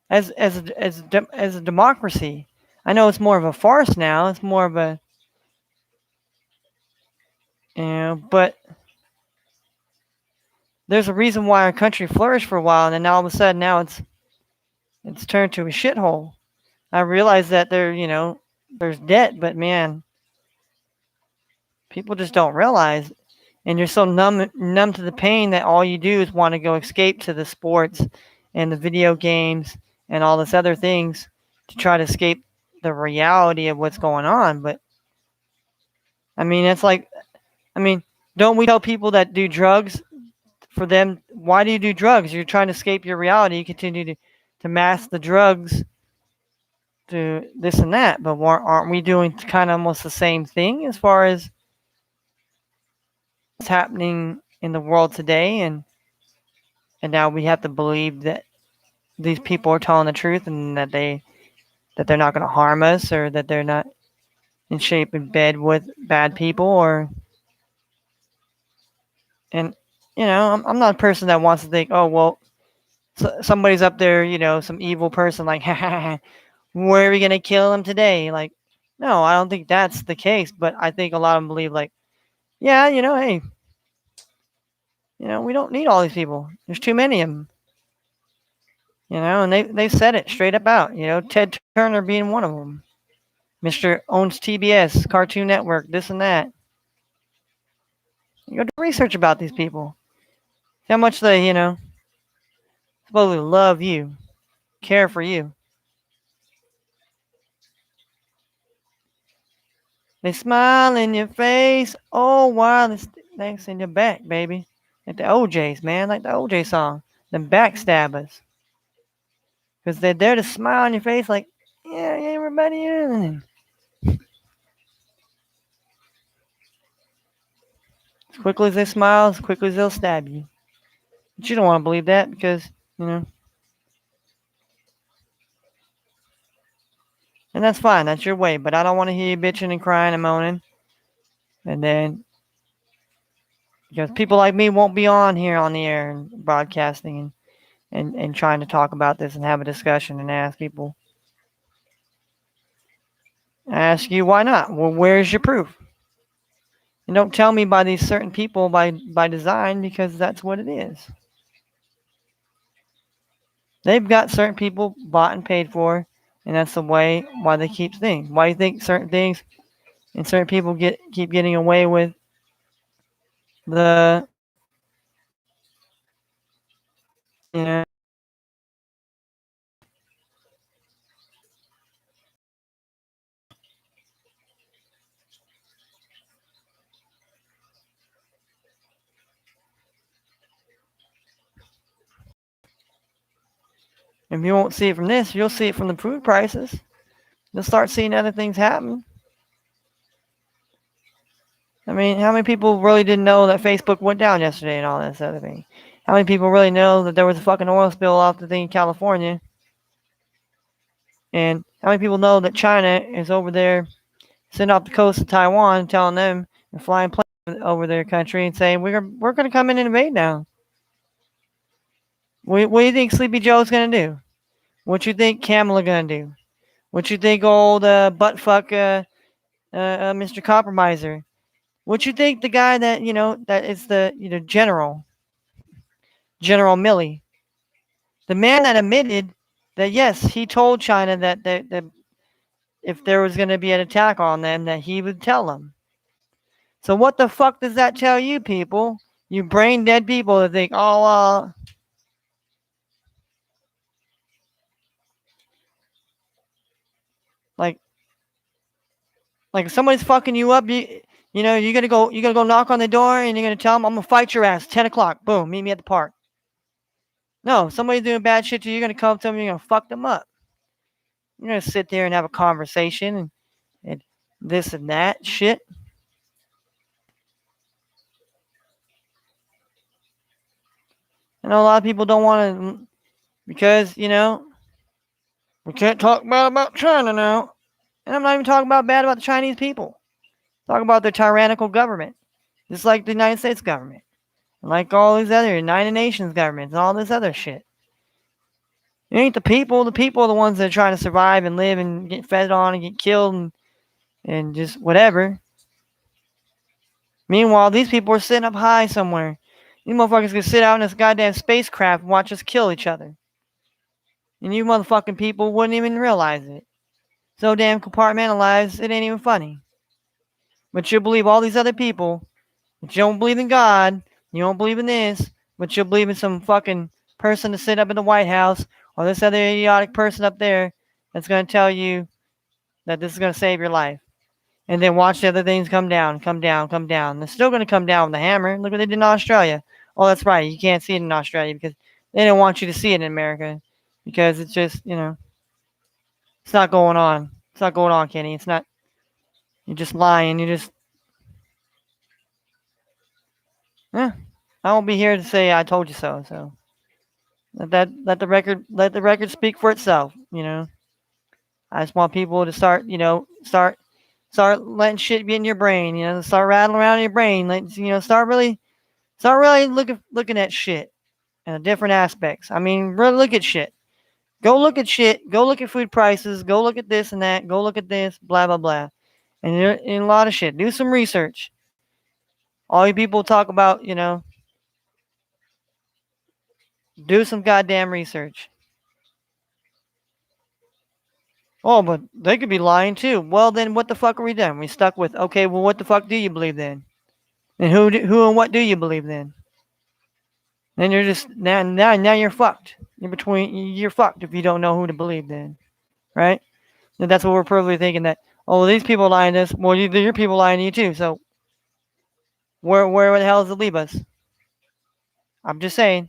[SPEAKER 1] as a democracy. I know it's more of a farce now. It's more of a, but there's a reason why our country flourished for a while, and then all of a sudden now it's turned to a shithole. I realize that there's debt, but man, people just don't realize, and you're so numb to the pain that all you do is want to go escape to the sports and the video games and all this other things to try to escape the reality of what's going on. But I mean, don't we tell people that do drugs, for them, why do you do drugs? You're trying to escape your reality. You continue to mask the drugs to this and that, but aren't we doing kind of almost the same thing as far as what's happening in the world today? And now we have to believe that these people are telling the truth, and that they're not going to harm us, or that they're not in shape in bed with bad people, I'm not a person that wants to think, oh well, somebody's up there, some evil person, like, where are we gonna kill him today? Like, No, I don't think that's the case, but I think a lot of them believe, like, yeah, hey, we don't need all these people. There's too many of them. And they said it straight up out. Ted Turner being one of them. Mister owns TBS, Cartoon Network, this and that. You go do research about these people. See how much they, supposedly love you, care for you. They smile in your face. Oh, while they sticks in your back, baby. Like the OJs, man. Like the OJ song. Them backstabbers. Because they're there to smile in your face like, yeah, everybody is. As quickly as they smile, as quickly as they'll stab you. But you don't want to believe that because, and that's fine. That's your way. But I don't want to hear you bitching and crying and moaning. And then, because people like me won't be on here on the air and broadcasting and trying to talk about this and have a discussion and ask people. I ask you, why not? Well, where's your proof? And don't tell me by these certain people by design, because that's what it is. They've got certain people bought and paid for, and that's the way why they keep things. Why do you think certain things and certain people keep getting away with the, you know, if you won't see it from this, you'll see it from the food prices. You'll start seeing other things happen. I mean, how many people really didn't know that Facebook went down yesterday and all this other thing? How many people really know that there was a fucking oil spill off the thing in California? And how many people know that China is over there sitting off the coast of Taiwan, telling them and flying planes over their country and saying we're going to come in and invade now? What do you think Sleepy Joe's going to do? What you think Kamala going to do? What you think old buttfuck Mr. Compromiser? What you think the guy that that is the General Milley, the man that admitted that yes, he told China that if there was going to be an attack on them, that he would tell them. So what the fuck does that tell you, people? You brain dead people that think, oh, like if somebody's fucking you up, you're gonna go knock on the door and you're gonna tell them, I'm gonna fight your ass, 10 o'clock, boom, meet me at the park. No, somebody's doing bad shit to you, you're gonna come to them, you're gonna fuck them up. You're gonna sit there and have a conversation and this and that shit. I know a lot of people don't want to, because we can't talk bad about China now. And I'm not even talking bad about the Chinese people. Talk about their tyrannical government, just like the United States government, and like all these other United Nations governments and all this other shit. It ain't the people. The people are the ones that are trying to survive and live and get fed on and get killed and just whatever. Meanwhile, these people are sitting up high somewhere. These motherfuckers can sit out in this goddamn spacecraft and watch us kill each other. And you motherfucking people wouldn't even realize it. So damn compartmentalized, it ain't even funny. But you believe all these other people, but you don't believe in God, you don't believe in this, but you believe in some fucking person to sit up in the White House or this other idiotic person up there that's going to tell you that this is going to save your life. And then watch the other things come down, come down, come down. They're still going to come down with a hammer. Look what they did in Australia. Oh, that's right. You can't see it in Australia because they don't want you to see it in America because it's just, it's not going on. It's not going on, Kenny. It's not. You're just lying. You're just. I won't be here to say I told you so. So let the record speak for itself. I just want people to start letting shit get in your brain. Start rattling around in your brain. Start really looking at shit and different aspects. I mean, really look at shit. Go look at shit. Go look at food prices. Go look at this and that. Go look at this. Blah blah blah. And in a lot of shit. Do some research. All you people talk about, do some goddamn research. Oh, but they could be lying too. Well, then what the fuck are we doing? We stuck with, okay, well, what the fuck do you believe then? And who and what do you believe then? Then you're just now you're fucked. You're fucked if you don't know who to believe then, right? And that's what we're probably thinking that. Oh, these people lying to us. Well, your people lying to you too. So where the hell does it leave us? I'm just saying.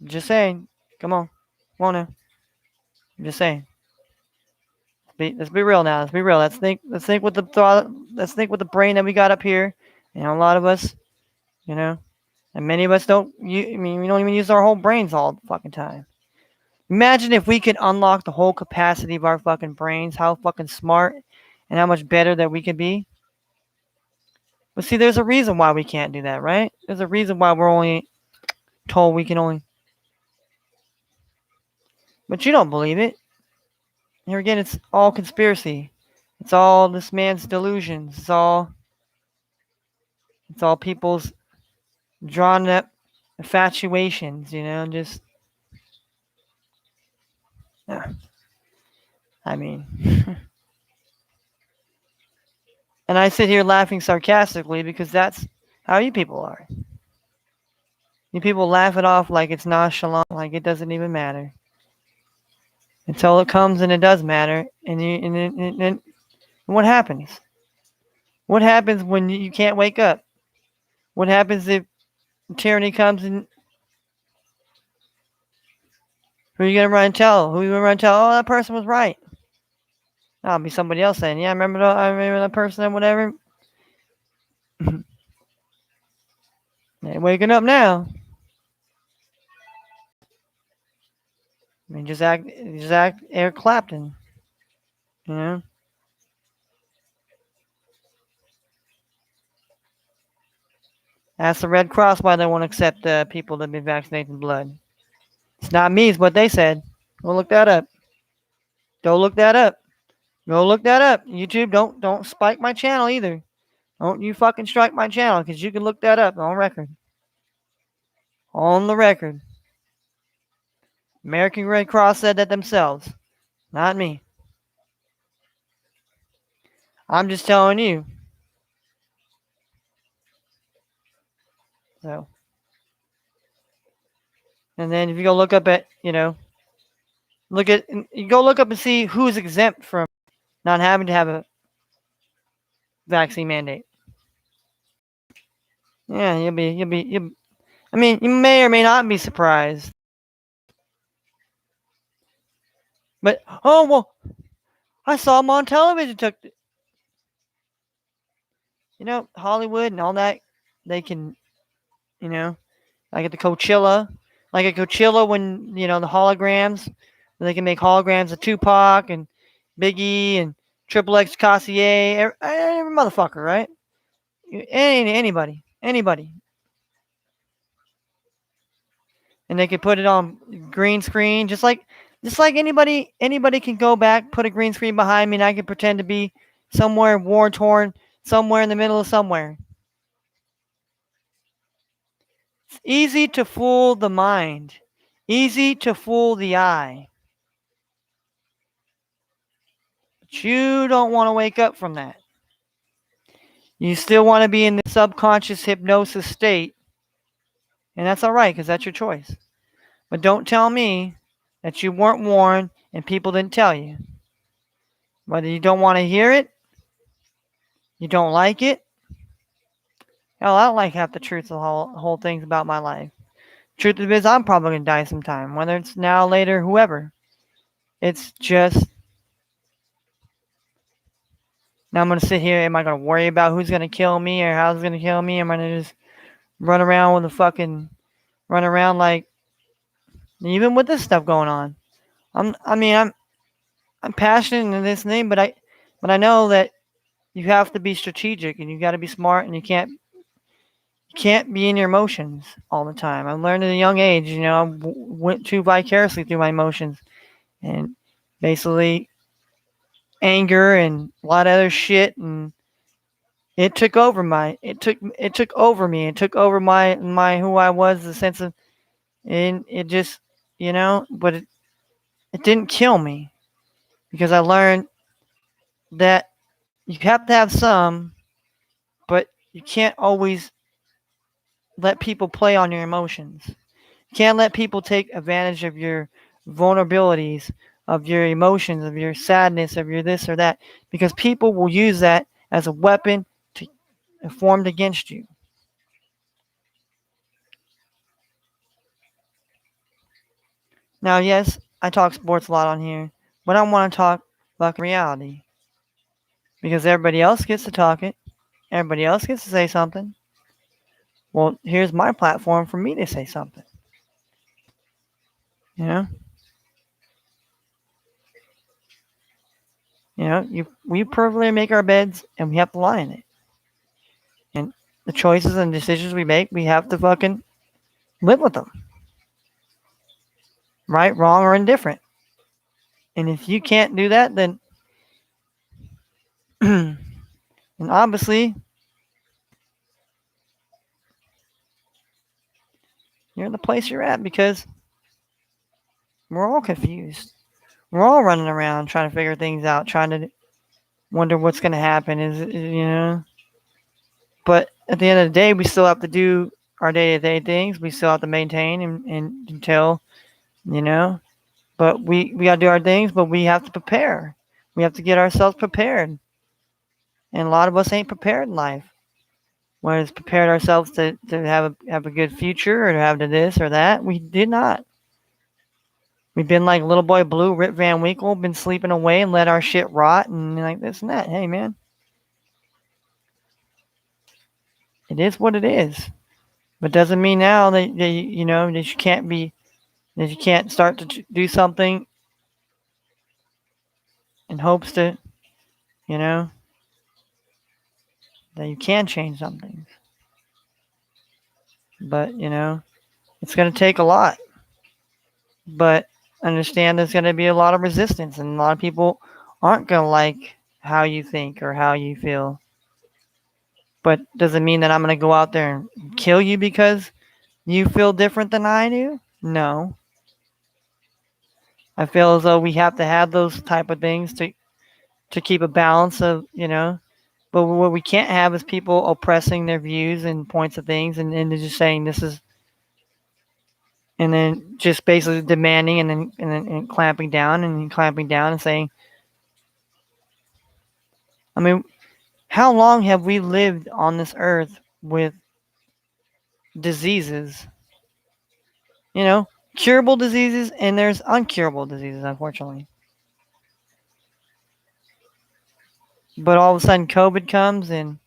[SPEAKER 1] Just saying. Come on, come on now. I'm just saying. Let's be real now. Let's be real. Let's think with the thought. Let's think with the brain that we got up here. A lot of us, and many of us don't. I mean, we don't even use our whole brains all the fucking time. Imagine if we could unlock the whole capacity of our fucking brains, how fucking smart and how much better that we could be. But see, there's a reason why we can't do that, right? There's a reason why we're only told we can only. But you don't believe it. Here again, it's all conspiracy. It's all this man's delusions. It's all people's drawn up infatuations, just. I mean. And I sit here laughing sarcastically because that's how you people are. You people laugh it off like it's nonchalant, like it doesn't even matter. Until it comes and it does matter, and what happens? What happens when you can't wake up? What happens if tyranny comes and who are you gonna run and tell? Who are you gonna run and tell? Oh, that person was right. That'll be somebody else saying, yeah, I remember that person and whatever. They're waking up now. I mean, just act Eric Clapton, Ask the Red Cross why they won't accept people that have been vaccinated in blood. It's not me, it's what they said. Go look that up. Go look that up. Go look that up. YouTube, don't spike my channel either. Don't you fucking strike my channel, because you can look that up on record. On the record. American Red Cross said that themselves. Not me. I'm just telling you. So. And then if you go look up at, you go look up and see who's exempt from not having to have a vaccine mandate. Yeah, I mean, you may or may not be surprised. But, oh, well, I saw them on television. Hollywood and all that, they can, like at the Coachella. Like at Coachella when, the holograms, they can make holograms of Tupac and Biggie and Triple X Cassier, every motherfucker, right? Anybody. And they could put it on green screen, just like anybody can go back, put a green screen behind me, and I can pretend to be somewhere war torn, somewhere in the middle of somewhere. It's easy to fool the mind, easy to fool the eye. But you don't want to wake up from that. You still want to be in the subconscious hypnosis state, and that's all right, because that's your choice. But don't tell me that you weren't warned and people didn't tell you. Whether you don't want to hear it, you don't like it. Hell, I don't like half the truth of the whole things about my life. Truth is, I'm probably going to die sometime, whether it's now, later, whoever. It's just... Now I'm going to sit here, am I going to worry about who's going to kill me or how's going to kill me? Am I going to just run around like... Even with this stuff going on. I'm passionate in this thing, but I know that you have to be strategic and you got to be smart, and you can't be in your emotions all the time. I learned at a young age, I went too vicariously through my emotions, and basically anger and a lot of other shit, and it took over me. It took over my who I was, the sense of, and it just, but it didn't kill me, because I learned that you have to have some, but you can't always let people play on your emotions. You can't let people take advantage of your vulnerabilities, of your emotions, of your sadness, of your this or that, because people will use that as a weapon to formed against you. Now, yes, I talk sports a lot on here, but I want to talk about reality, because everybody else gets to talk it. Everybody else gets to say something. Well, here's my platform for me to say something. You know, we perfectly make our beds and we have to lie in it. And the choices and decisions we make, we have to fucking live with them. Right, wrong, or indifferent. And if you can't do that, then and obviously you're in the place you're at, because we're all confused. We're all running around trying to figure things out, trying to wonder what's going to happen. But at the end of the day, we still have to do our day-to-day things. We still have to maintain and until, you know, but we got to do our things, but we have to prepare. We have to get ourselves prepared. And a lot of us ain't prepared in life. Whether it's prepared ourselves to have a good future, or to have this or that, we did not. We've been like little boy blue, Rip Van Winkle, been sleeping away and let our shit rot and like this and that. Hey man, it is what it is. But doesn't mean now that you can't be, that you can't start to do something in hopes to, you know, that you can change some things. But it's going to take a lot. But understand there's going to be a lot of resistance, and a lot of people aren't going to like how you think or how you feel. But does it mean that I'm going to go out there and kill you because you feel different than I do? No. I feel as though we have to have those type of things to keep a balance of, but what we can't have is people oppressing their views and points of things, and just saying this is, and then just basically demanding, and clamping down and saying, I mean, how long have we lived on this earth with diseases? Curable diseases, and there's uncurable diseases, unfortunately. But all of a sudden, COVID comes, and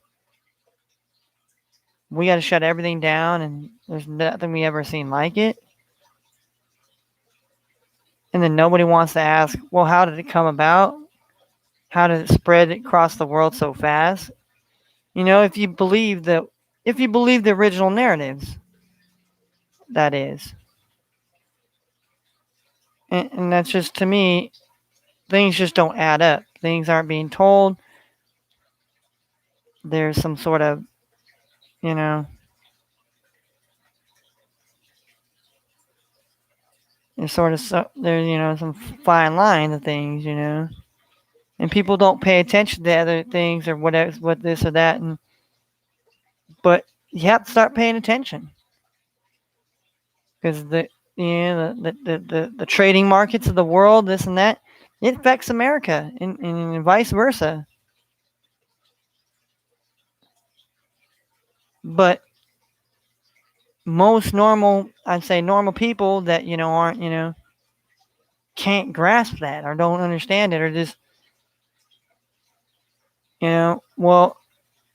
[SPEAKER 1] we got to shut everything down, and there's nothing we ever seen like it. And then nobody wants to ask, well, how did it come about? How did it spread across the world so fast? If you believe the original narratives, that is. And that's just, to me, things just don't add up. Things aren't being told. There's some sort of, you know, there's sort of some fine line of things, and people don't pay attention to other things or whatever, what this or that, but you have to start paying attention, because the trading markets of the world, this and that, it affects America, and vice versa. But most I'd say normal people that aren't can't grasp that, or don't understand it, or just well,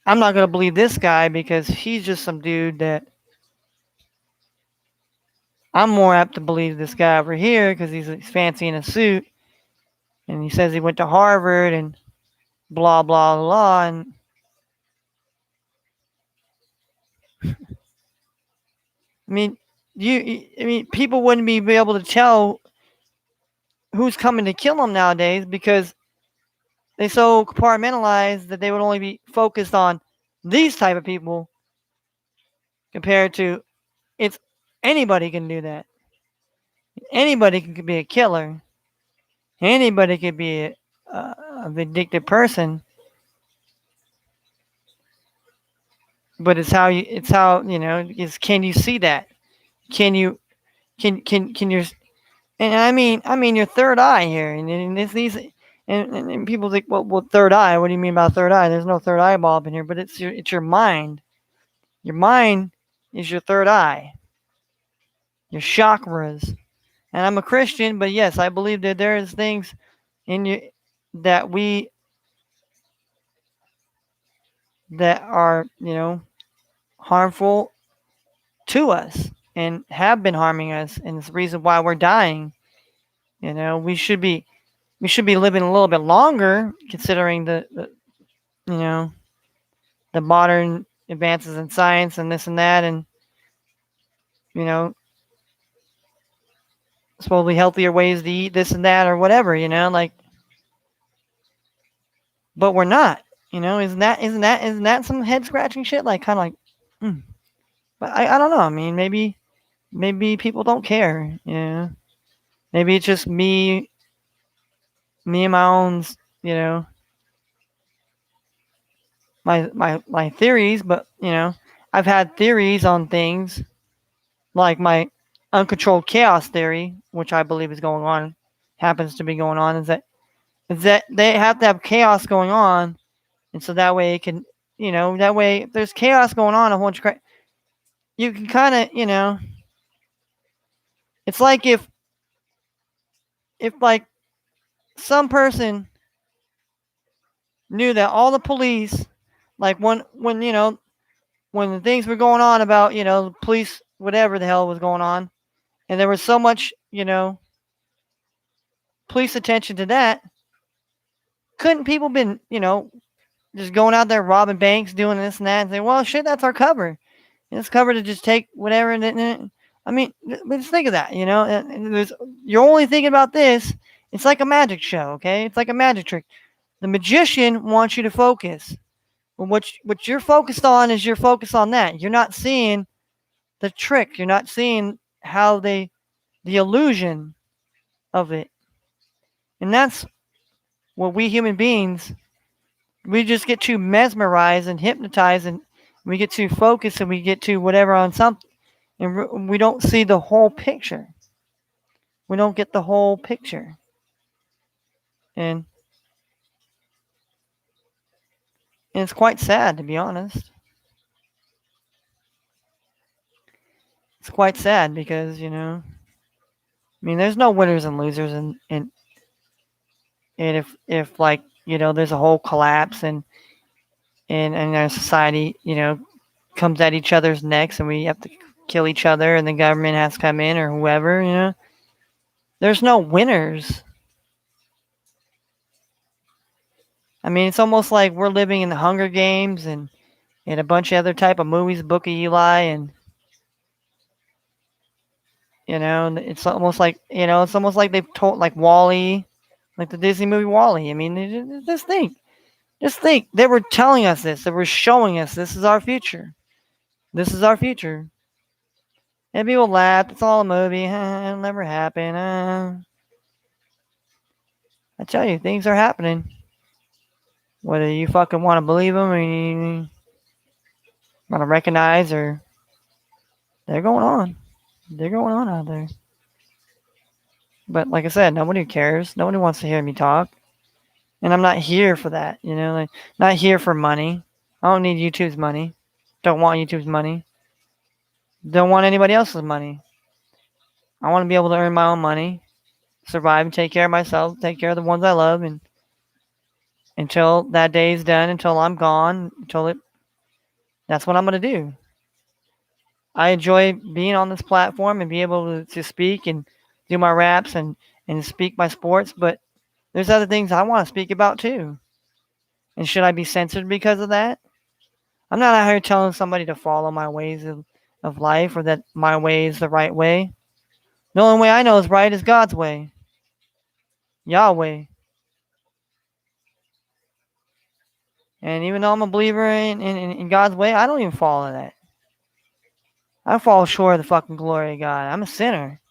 [SPEAKER 1] I'm not gonna believe this guy because he's just some dude that I'm more apt to believe this guy over here because he's fancy in a suit and he says he went to Harvard and blah blah blah. And I mean, people wouldn't be able to tell who's coming to kill them nowadays because they so compartmentalized that they would only be focused on these type of people compared to it's anybody can do that. Anybody can be a killer. Anybody could be a vindictive person. But it's how is can you see that? Can you can your and I mean your third eye here and it's these and people think well third eye, what do you mean by third eye? There's no third eyeball up in here, but it's your mind. Your mind is your third eye. Your chakras. And I'm a Christian, but yes, I believe that there is things in you that we that are, harmful to us and have been harming us, and it's the reason why we're dying. We should be living a little bit longer considering the the modern advances in science and this and that, and you know supposedly healthier ways to eat this and that or whatever, like, but we're not. Isn't that some head scratching shit? Like kind of like, but I don't know. I mean, maybe people don't care. Maybe it's just me and my own, you know, my theories. But I've had theories on things like my uncontrolled chaos theory, which I believe is going on, happens to be going on, is that they have to have chaos going on, and so that way it can, that way if there's chaos going on, a whole bunch of you can kind of, it's like if like some person knew that all the police, like when the things were going on about police whatever the hell was going on, and there was so much police attention to that, couldn't people been just going out there robbing banks, doing this and that, and say, well, shit, that's our cover. It's cover to just take whatever. And I mean, but just think of that. You're only thinking about this. It's like a magic show, okay? It's like a magic trick. The magician wants you to focus. But what you're focused on is you're focused on that. You're not seeing the trick. You're not seeing how the illusion of it. And that's what we human beings, we just get too mesmerized and hypnotized, and we get too focused, and we get too whatever on something, and we don't see the whole picture. We don't get the whole picture. And it's quite sad, to be honest. It's quite sad because, there's no winners and losers, and if like, there's a whole collapse and our society, comes at each other's necks and we have to kill each other and the government has to come in or whoever, there's no winners. I mean, it's almost like we're living in the Hunger Games and a bunch of other type of movies, Book of Eli, and it's almost like they've told, like WALL-E, like the Disney movie WALL-E. I mean, just think, they were telling us this, they were showing us this is our future. This is our future. And people laugh. It's all a movie. It'll never happen. I tell you, things are happening. Whether you fucking want to believe them or you want to recognize, or they're going on. They're going on out there. But like I said, nobody cares. Nobody wants to hear me talk. And I'm not here for that. Like, not here for money. I don't need YouTube's money. Don't want YouTube's money. Don't want anybody else's money. I want to be able to earn my own money, survive and take care of myself, take care of the ones I love, and until that day is done, until I'm gone, that's what I'm going to do. I enjoy being on this platform and be able to speak and do my raps and speak my sports, but there's other things I want to speak about too. And should I be censored because of that? I'm not out here telling somebody to follow my ways of life or that my way is the right way. The only way I know is right is God's way. Yahweh. And even though I'm a believer in God's way, I don't even follow that. I fall short of the fucking glory of God. I'm a sinner.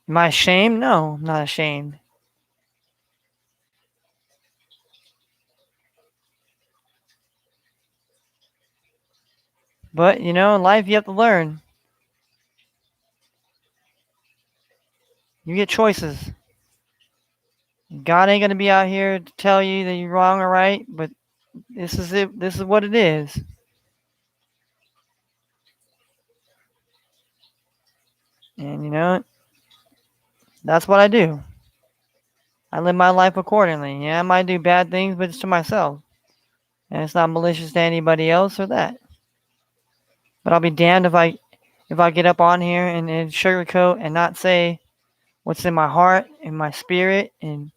[SPEAKER 1] Am I ashamed? No, I'm not ashamed. But, in life you have to learn. You get choices. God ain't going to be out here to tell you that you're wrong or right, but this is it. This is what it is. And, that's what I do. I live my life accordingly. Yeah, I might do bad things, but it's to myself. And it's not malicious to anybody else or that. But I'll be damned if I get up on here and sugarcoat and not say what's in my heart and my spirit, and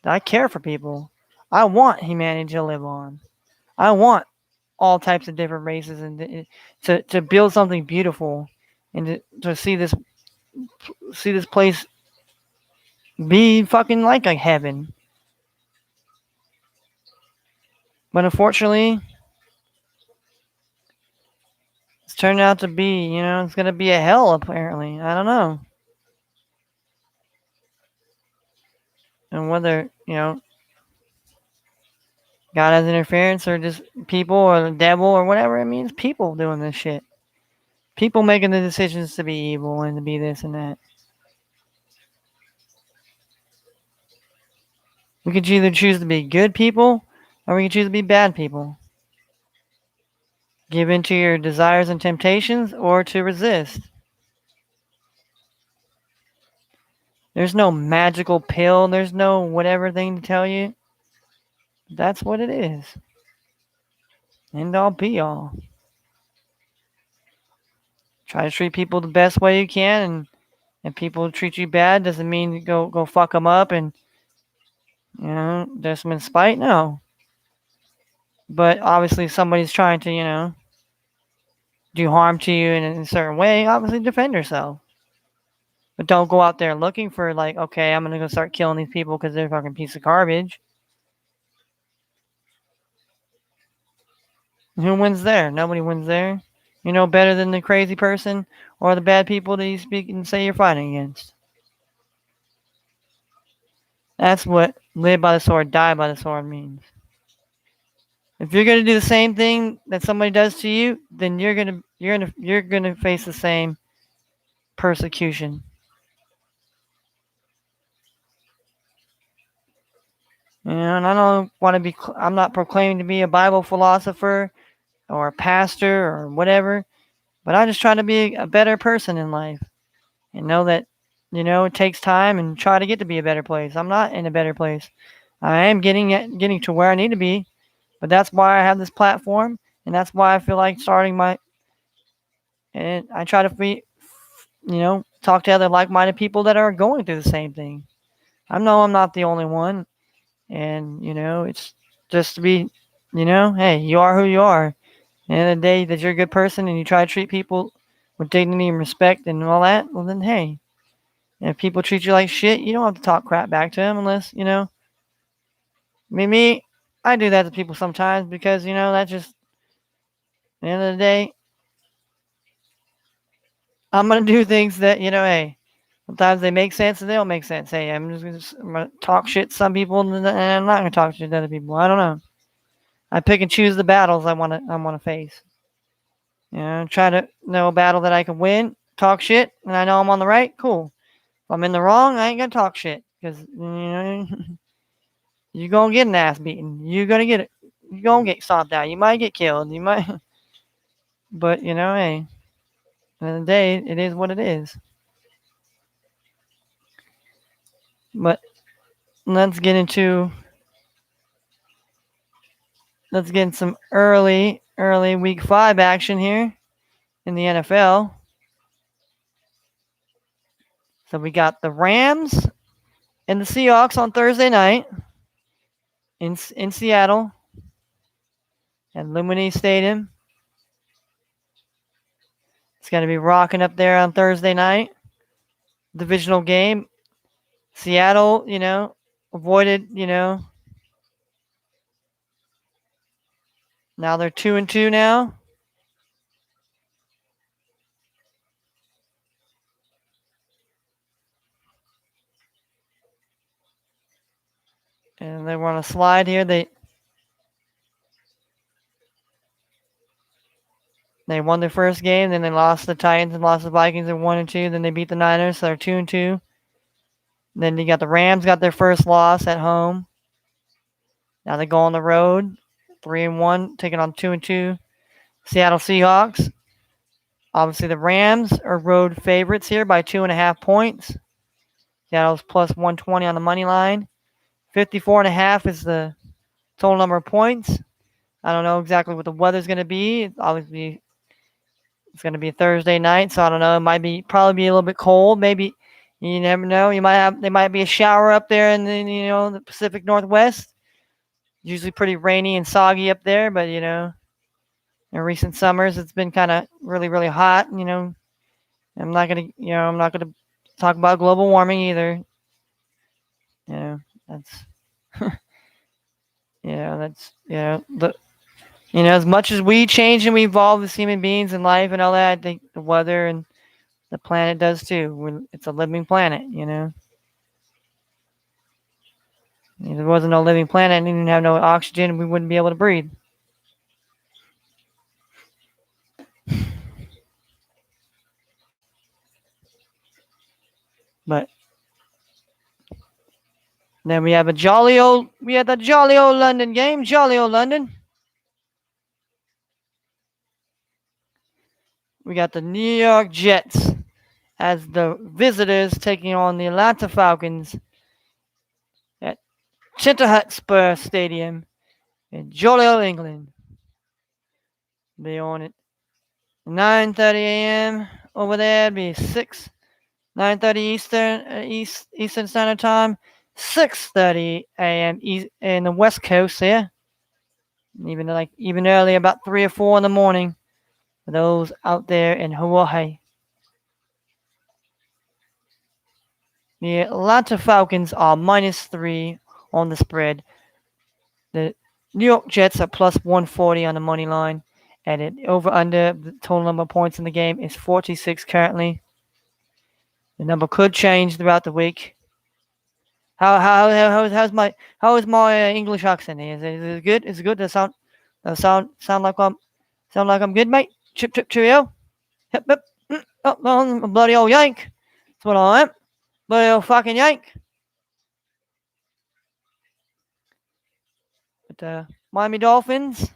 [SPEAKER 1] I care for people. I want humanity to live on. I want all types of different races and to build something beautiful and to see this place be fucking like a heaven. But unfortunately, it's turned out to be, it's gonna be a hell apparently. I don't know. And whether, God has interference or just people or the devil or whatever, it means people doing this shit. People making the decisions to be evil and to be this and that. We could either choose to be good people or we could choose to be bad people. Give in to your desires and temptations or to resist. There's no magical pill. There's no whatever thing to tell you. That's what it is. End all be all. Try to treat people the best way you can, and if people treat you bad, doesn't mean go fuck them up and there's some spite. No, but obviously somebody's trying to do harm to you in a certain way. Obviously defend yourself, but don't go out there looking for like, okay, I'm gonna go start killing these people because they're a fucking piece of garbage. Who wins there? Nobody wins there. You know better than the crazy person or the bad people that you speak and say you're fighting against. That's what live by the sword, die by the sword means. If you're gonna do the same thing that somebody does to you, then you're gonna face the same persecution. And I don't want to be. I'm not proclaiming to be a Bible philosopher or a pastor or whatever, but I just try to be a better person in life and know that it takes time and try to get to be a better place. I'm not in a better place. I am getting to where I need to be, but that's why I have this platform, and that's why I feel like starting and I try to be, talk to other like-minded people that are going through the same thing. I know I'm not the only one, and it's just to be, hey, you are who you are. At the end of the day, that you're a good person and you try to treat people with dignity and respect and all that. Well, then hey, if people treat you like shit, you don't have to talk crap back to them unless me. I do that to people sometimes because that's just at the end of the day. I'm gonna do things that hey. Sometimes they make sense and they don't make sense. Hey, I'm gonna talk shit to some people and I'm not gonna talk shit to other people. I don't know. I pick and choose the battles I wanna face. Try to know a battle that I can win. Talk shit, and I know I'm on the right. Cool. If I'm in the wrong, I ain't gonna talk shit because you're gonna get an ass beaten. You're gonna get it. You're gonna get stomped out. You might get killed. You might, but hey, at the end of the day, it is what it is. But let's get into some early week 5 action here in the NFL. So we got the Rams and the Seahawks on Thursday night in Seattle at Luminee Stadium. It's going to be rocking up there on Thursday night. divisional game. Seattle, avoided, now they're 2-2 now. And they were on a slide here. They won their first game, then they lost the Titans and lost the Vikings. They're 1-2. Then they beat the Niners, so they're 2-2. Then you got the Rams got their first loss at home. Now they go on the road, 3-1, taking on 2-2 Seattle Seahawks. Obviously, the Rams are road favorites here by 2.5 points. Seattle's plus 120 on the money line. 54.5 is the total number of points. I don't know exactly what the weather's going to be. Obviously, it's going to be Thursday night, so I don't know. It might probably be a little bit cold. Maybe you never know. There might be a shower up there in the Pacific Northwest. Usually pretty rainy and soggy up there, but in recent summers it's been kind of really really hot. I'm not gonna talk about global warming either. That's as much as we change and we evolve as human beings in life and all that, I think the weather and the planet does too. It's a living planet, If there wasn't no living planet and didn't have no oxygen, we wouldn't be able to breathe. But then we had the jolly old London game, jolly old London. We got the New York Jets as the visitors taking on the Atlanta Falcons at Tottenham Hotspur Stadium in jolly old England. Be on it 9:30 a.m. over there. It'd be 9:30 Eastern Standard Time, 6:30 a.m. in the West Coast here. Even early, about 3 or 4 in the morning for those out there in Hawaii. The Atlanta Falcons are -3 on the spread. The New York Jets are plus 140 on the money line. And it over under the total number of points in the game is 46 currently. The number could change throughout the week. How's my English accent? Is it good? Is it good? Does it sound like I'm good, mate? Chip cheerio. Hip hip. I'm a bloody old Yank. That's what I am. Bloody old fucking Yank. But Miami Dolphins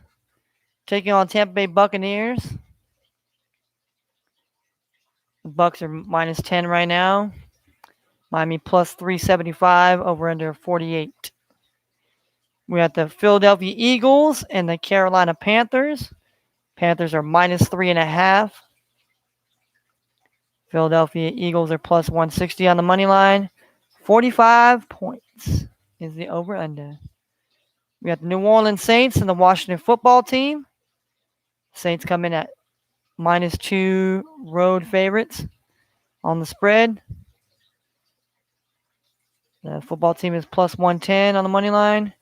[SPEAKER 1] taking on Tampa Bay Buccaneers. The Bucks are -10 right now. Miami plus 375, over under 48. We got the Philadelphia Eagles and the Carolina Panthers. Panthers are -3.5. Philadelphia Eagles are plus 160 on the money line. 45 points is the over under. We got the New Orleans Saints and the Washington football team. Saints come in at -2 road favorites on the spread. The football team is plus 110 on the money line.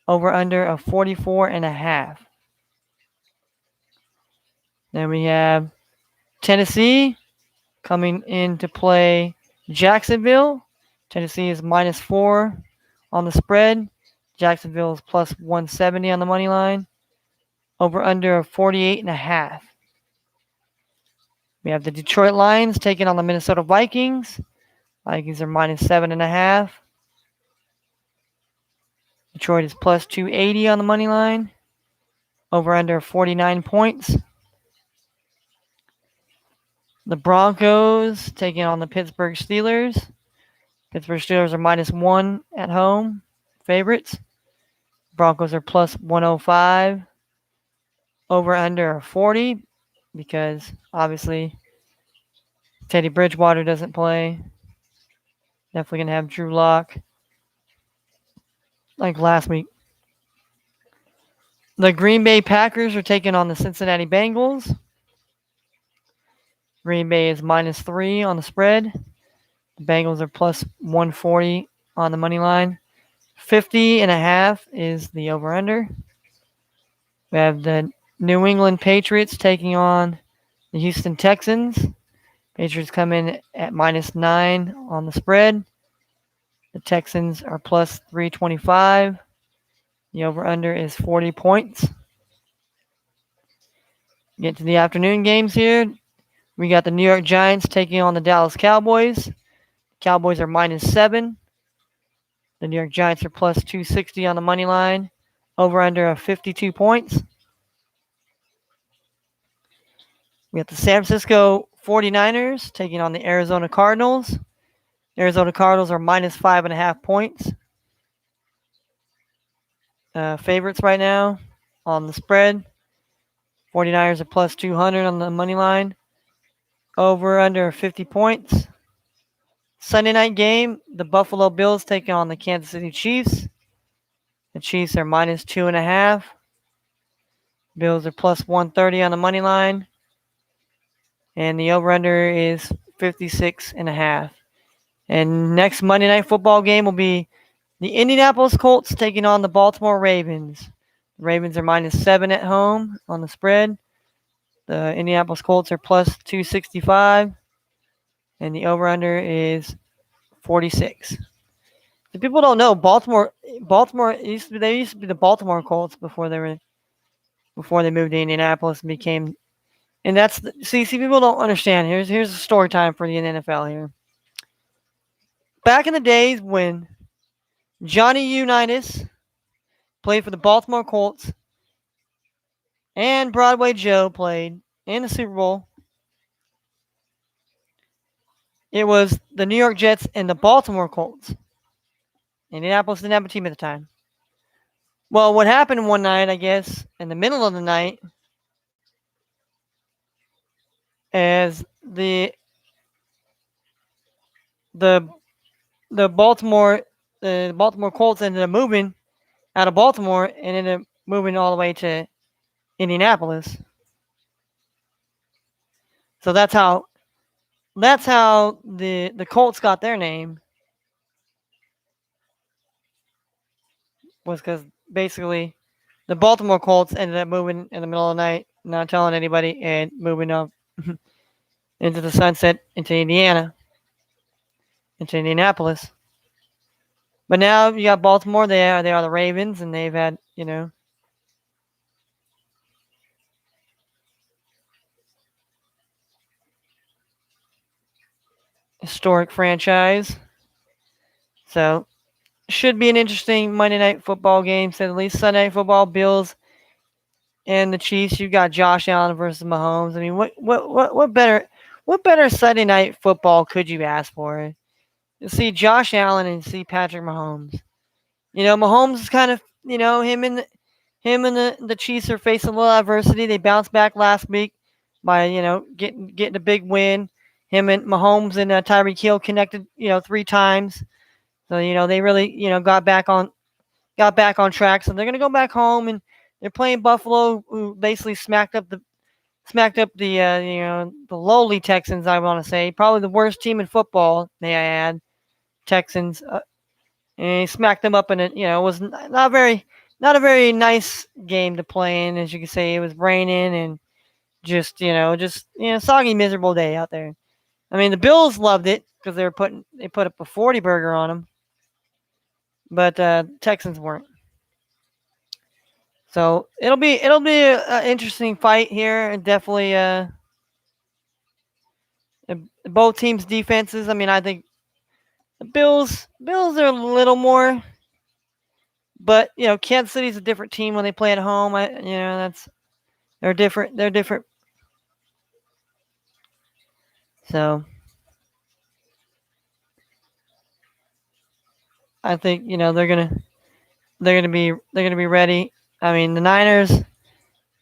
[SPEAKER 1] Over under of 44.5. Then we have Tennessee coming in to play Jacksonville. Tennessee is -4 on the spread. Jacksonville is plus 170 on the money line. Over under of 48.5. We have the Detroit Lions taking on the Minnesota Vikings. Vikings are -7.5. Detroit is plus 280 on the money line. Over under 49 points. The Broncos taking on the Pittsburgh Steelers. Pittsburgh Steelers are -1 at home. Favorites. Broncos are plus 105. Over under 40 because obviously Teddy Bridgewater doesn't play. Definitely going to have Drew Lock like last week. The Green Bay Packers are taking on the Cincinnati Bengals. Green Bay is -3 on the spread. The Bengals are plus 140 on the money line. 50.5 is the over-under. We have the New England Patriots taking on the Houston Texans. Patriots come in at -9 on the spread. The Texans are plus 325. The over-under is 40 points. Get to the afternoon games here. We got the New York Giants taking on the Dallas Cowboys. Cowboys are -7. The New York Giants are plus 260 on the money line. Over-under of 52 points. We got the San Francisco 49ers taking on the Arizona Cardinals. Arizona Cardinals are -5.5 points. Favorites right now on the spread. 49ers are plus 200 on the money line. Over under 50 points. Sunday night game, the Buffalo Bills taking on the Kansas City Chiefs. The Chiefs are -2.5. Bills are plus 130 on the money line. And the over-under is 56.5. And next Monday Night Football game will be the Indianapolis Colts taking on the Baltimore Ravens. The Ravens are -7 at home on the spread. The Indianapolis Colts are plus 265. And the over-under is 46. The people don't know Baltimore used to be the Baltimore Colts before they moved to Indianapolis and became. And that's see people don't understand. Here's a story time for the NFL here. Back in the days when Johnny Unitas played for the Baltimore Colts and Broadway Joe played in the Super Bowl, it was the New York Jets and the Baltimore Colts. Indianapolis didn't have a team at the time. Well, what happened one night, I guess, in the middle of the night, as the Baltimore Colts ended up moving out of Baltimore and ended up moving all the way to Indianapolis. So that's how the Colts got their name, was because basically the Baltimore Colts ended up moving in the middle of the night, not telling anybody, and moving up into the sunset into Indianapolis. But now you got Baltimore. They are the Ravens, and they've had historic franchise. So should be an interesting Monday Night Football game. So at least Sunday Night Football, Bills and the Chiefs. You got Josh Allen versus Mahomes. I mean, what better Sunday Night Football could you ask for? You see Josh Allen and see Patrick Mahomes. Mahomes is kind of him and the Chiefs are facing a little adversity. They bounced back last week by getting a big win. Him and Mahomes and Tyreek Hill connected 3 times. So they really got back on track. So they're gonna go back home, and they're playing Buffalo, who basically smacked up the the lowly Texans. I want to say probably the worst team in football they had. Texans, and he smacked them up, and it was not a very nice game to play in. As you can say, it was raining and just soggy, miserable day out there. I mean, the Bills loved it because they put up a 40 burger on them, but Texans weren't. So it'll be an interesting fight here, and definitely both teams' defenses. I mean, I think the Bills are a little more, but Kansas City's a different team when they play at home. They're different. They're different. So I think they're gonna be ready. I mean, the Niners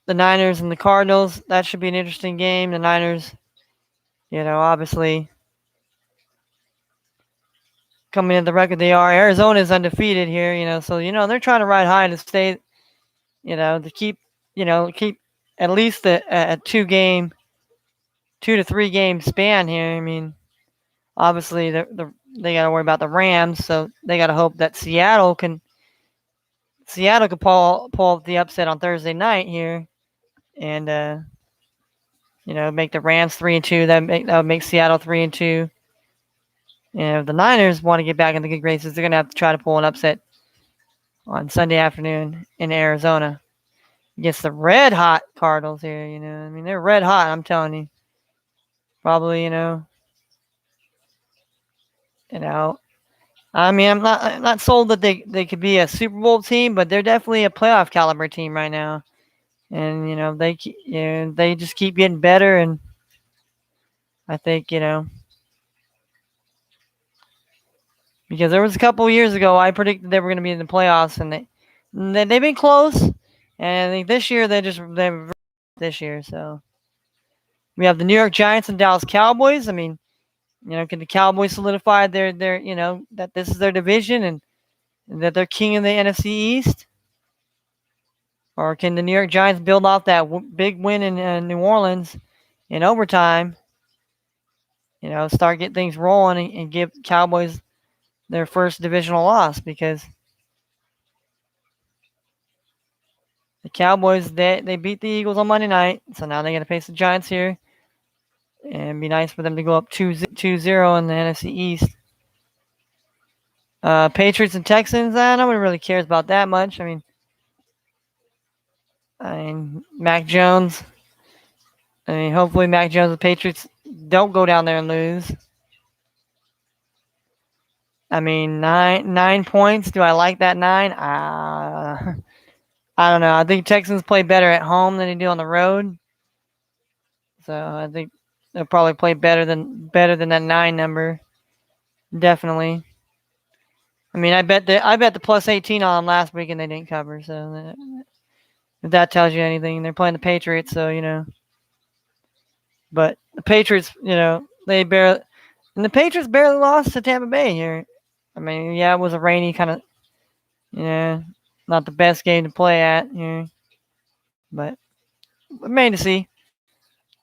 [SPEAKER 1] and the Cardinals, that should be an interesting game. The Niners, obviously coming in the record they are. Arizona is undefeated here, so they're trying to ride high to stay, to keep at least a 2 to 3 game span here. I mean, obviously they got to worry about the Rams, so they got to hope that Seattle could pull up the upset on Thursday night here, and make the Rams 3-2. That would make Seattle 3-2. And if the Niners want to get back in the good graces, they're gonna have to try to pull an upset on Sunday afternoon in Arizona against the red hot Cardinals here. I mean, they're red hot. I'm telling you. Probably, you know. I mean, I'm not sold that they could be a Super Bowl team, but they're definitely a playoff caliber team right now. And they just keep getting better, and I think because there was a couple of years ago I predicted they were going to be in the playoffs, and they've been close. And I think this year they're this year. So we have the New York Giants and Dallas Cowboys. I mean, can the Cowboys solidify their that this is their division and that they're king in the NFC East? Or can the New York Giants build off that big win in New Orleans in overtime? Start getting things rolling and give Cowboys their first divisional loss, because the Cowboys they beat the Eagles on Monday night, so now they got to face the Giants here, and it'd be nice for them to go up 2-0 in the NFC East. Patriots and Texans, nobody really cares about that much. I mean, Mac Jones. I mean, hopefully Mac Jones and the Patriots don't go down there and lose. I mean, 9 points. Do I like that 9? I don't know. I think Texans play better at home than they do on the road. So I think they'll probably play better than that 9 number. Definitely. I mean, I bet the plus 18 on them last week and they didn't cover. So if that tells you anything, they're playing the Patriots. So but the Patriots, the Patriots barely lost to Tampa Bay here. I mean, yeah, it was a rainy kind of, not the best game to play at here, but remain to see.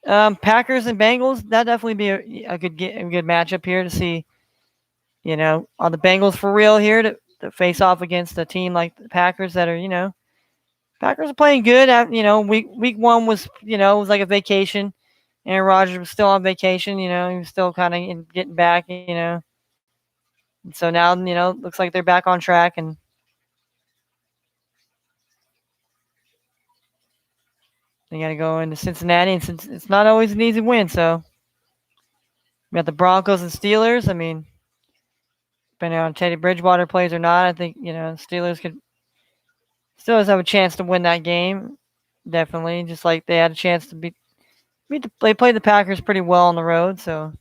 [SPEAKER 1] Packers and Bengals, that definitely be a good matchup here to see. Are the Bengals for real here to face off against a team like the Packers that are, Packers are playing good. Week 1 was, was like a vacation. Aaron Rodgers was still on vacation. He was still kind of getting back. And so now, looks like they're back on track, and they got to go into Cincinnati, and since it's not always an easy win, so we got the Broncos and Steelers. I mean, depending on Teddy Bridgewater plays or not, I think Steelers still have a chance to win that game. Definitely, just like they had a chance to they played the Packers pretty well on the road. So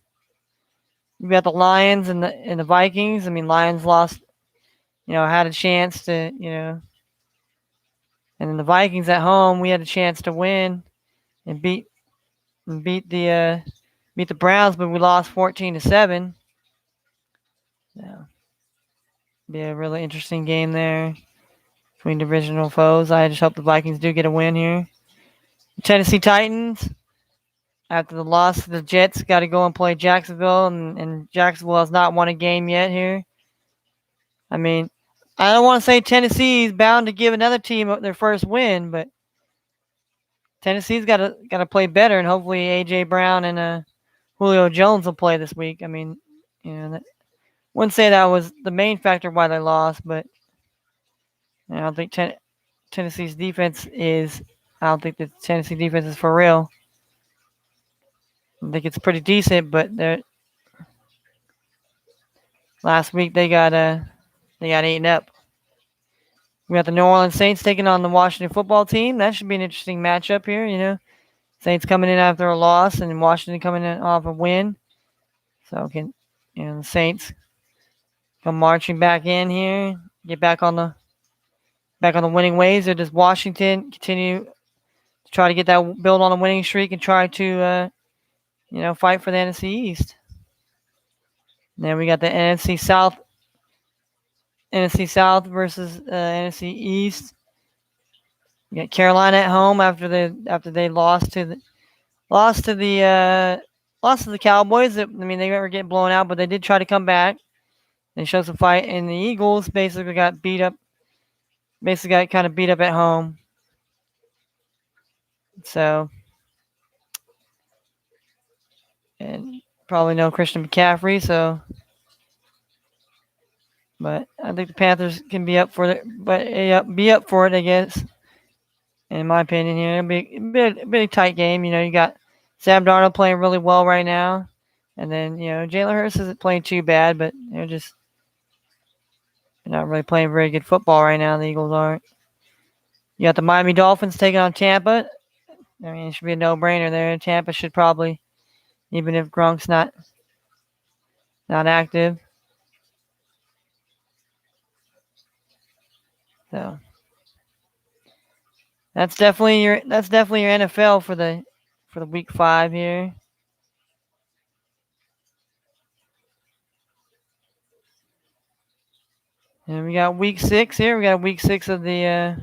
[SPEAKER 1] you got the Lions and the Vikings. I mean, Lions lost, had a chance to, and then the Vikings at home, we had a chance to win and beat the Browns, but we lost 14-7. Yeah, be a really interesting game there between divisional foes. I just hope the Vikings do get a win here. The Tennessee Titans, after the loss to the Jets, got to go and play Jacksonville, and Jacksonville has not won a game yet here. I mean, I don't want to say Tennessee's bound to give another team their first win, but Tennessee's got to play better, and hopefully AJ Brown and Julio Jones will play this week. I mean, wouldn't say that was the main factor why they lost, but I don't think Tennessee's defense is. I don't think the Tennessee defense is for real. I think it's pretty decent, but last week they got eaten up. We got the New Orleans Saints taking on the Washington football team. That should be an interesting matchup here. Saints coming in after a loss, and Washington coming in off a win. So the Saints come marching back in here, get back on the winning ways, or does Washington continue to try to get that build on a winning streak and try to fight for the NFC East? And then we got the NFC South versus NFC East. We got Carolina at home after they lost to the lost to the Cowboys. I mean, they never get blown out, but they did try to come back. They showed some fight, and the Eagles basically got beat up. Basically, got kind of beat up at home. So, and probably no Christian McCaffrey. So, but I think the Panthers can be up for it. But be up for it, I guess. In my opinion, here it'll be a tight game. You got Sam Darnold playing really well right now, and then Jalen Hurts isn't playing too bad, but they're not really playing very good football right now. The Eagles aren't. You got the Miami Dolphins taking on Tampa. I mean, it should be a no-brainer there. Tampa should probably, even if Gronk's not active. So that's definitely your NFL for the week 5 here. And we got week 6 here. We got week 6 of the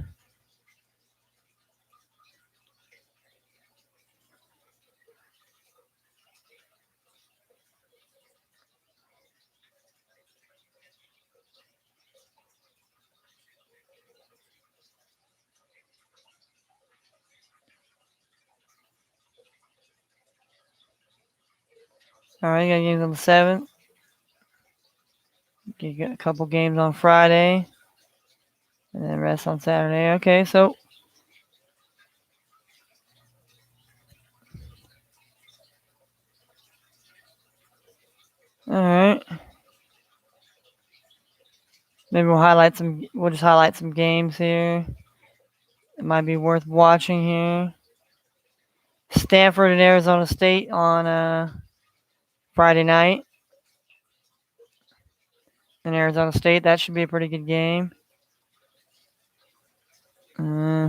[SPEAKER 1] all right, you got games on the 7th. You got a couple games on Friday. And then rest on Saturday. Okay, so all right. Maybe we'll just highlight some games here. It might be worth watching here. Stanford and Arizona State on Friday night. In Arizona State, that should be a pretty good game. I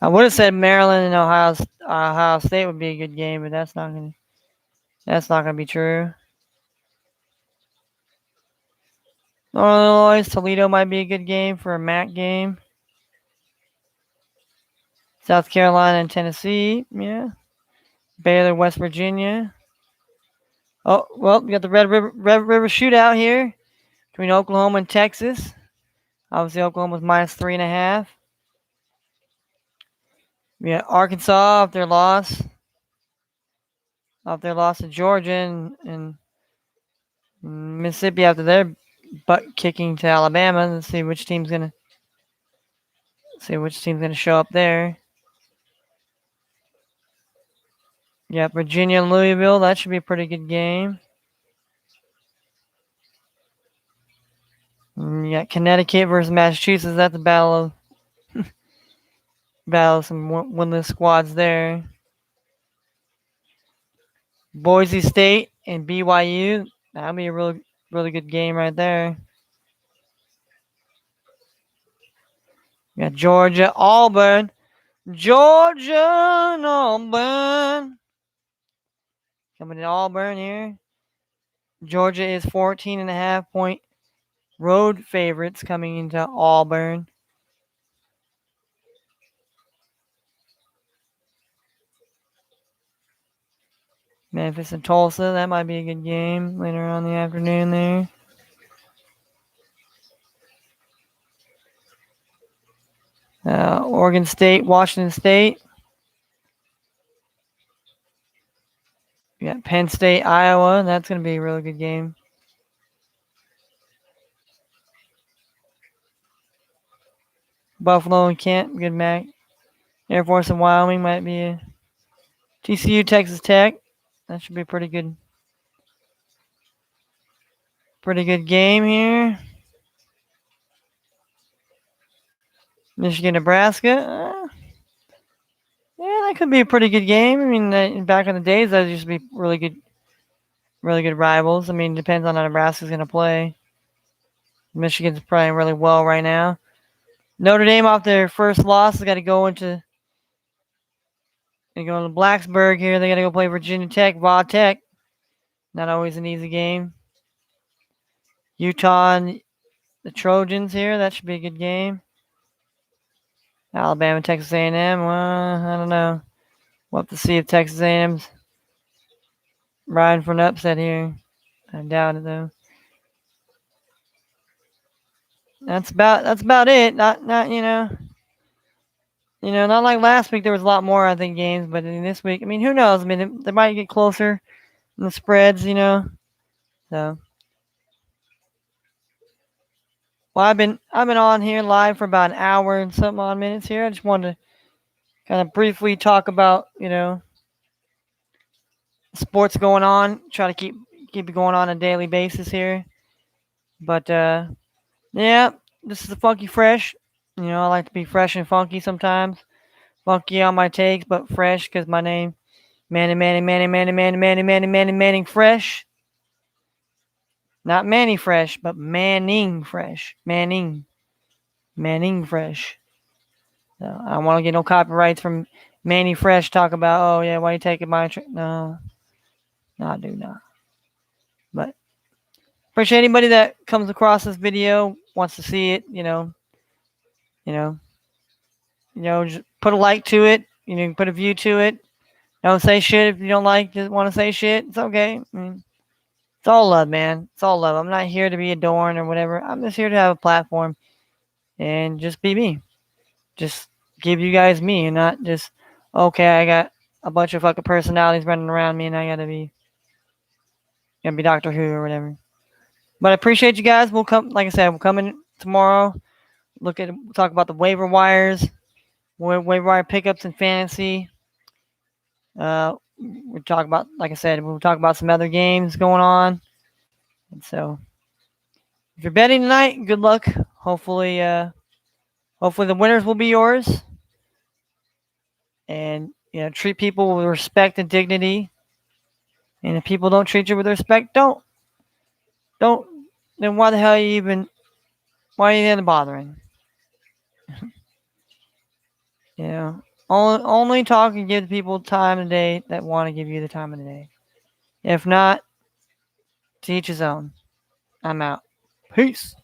[SPEAKER 1] would have said Maryland and Ohio State would be a good game, but that's not gonna be true. Northern Illinois, Toledo might be a good game for a MAC game. South Carolina and Tennessee, yeah. Baylor, West Virginia. Oh, well, we got the Red River shootout here between Oklahoma and Texas. Obviously, Oklahoma's minus 3.5. We got Arkansas off their loss to Georgia, and Mississippi after their butt kicking to Alabama. Let's see which team's gonna show up there. Yeah, Virginia and Louisville. That should be a pretty good game. You got Connecticut versus Massachusetts. That's a battle of some winless squads there. Boise State and BYU. That'll be a really, really good game right there. You got Georgia, Auburn. Georgia and Auburn. Coming to Auburn here. Georgia is 14.5-point road favorites coming into Auburn. Memphis and Tulsa, that might be a good game later on in the afternoon there. Oregon State, Washington State. We got Penn State, Iowa. That's going to be a really good game. Buffalo and Kent, good MAC. Air Force and Wyoming might be a TCU, Texas Tech. That should be a pretty good game here. Michigan, Nebraska. Yeah, that could be a pretty good game. I mean, back in the days, that used to be really good rivals. I mean, depends on how Nebraska's going to play. Michigan's playing really well right now. Notre Dame off their first loss has got to go into Blacksburg here. They got to go play Virginia Tech, Va Tech. Not always an easy game. Utah and the Trojans here. That should be a good game. Alabama, Texas A&M. Well, I don't know. We'll have to see if Texas A&M's riding for an upset here. I doubt it though. That's about it. Not not like last week. There was a lot more I think games, but in this week, I mean, who knows? I mean, they might get closer in the spreads. So. Well, I've been on here live for about an hour and something odd minutes here. I just wanted to kind of briefly talk about sports going on. Try to keep it going on a daily basis here. But yeah, this is the Funky Fresh. I like to be fresh and funky sometimes. Funky on my takes, but fresh because my name Manning Fresh. Not Manny Fresh, but Manning Fresh. Manning Fresh. So I don't want to get no copyrights from Manny Fresh. Talk about, oh yeah, why you taking my no, I do not. But appreciate anybody that comes across this video, wants to see it. Just put a like to it. Put a view to it. Don't say shit if you don't like. Just want to say shit. It's okay. I mean, it's all love, man. It's all love. I'm not here to be adorned or whatever. I'm just here to have a platform and just be me. Just give you guys me and not just, okay, I got a bunch of fucking personalities running around me and I gotta be Doctor Who or whatever. But I appreciate you guys. We'll come, like I said, we'll come in tomorrow. Talk about the waiver wires, waiver wire pickups in fantasy. We'll talk about, like I said, we'll talk about some other games going on. And so, if you're betting tonight, good luck. Hopefully the winners will be yours. And treat people with respect and dignity. And if people don't treat you with respect, don't. Then why the hell are you even bothering? Only talk and give people time of the day that want to give you the time of the day. If not, to each his own. I'm out. Peace.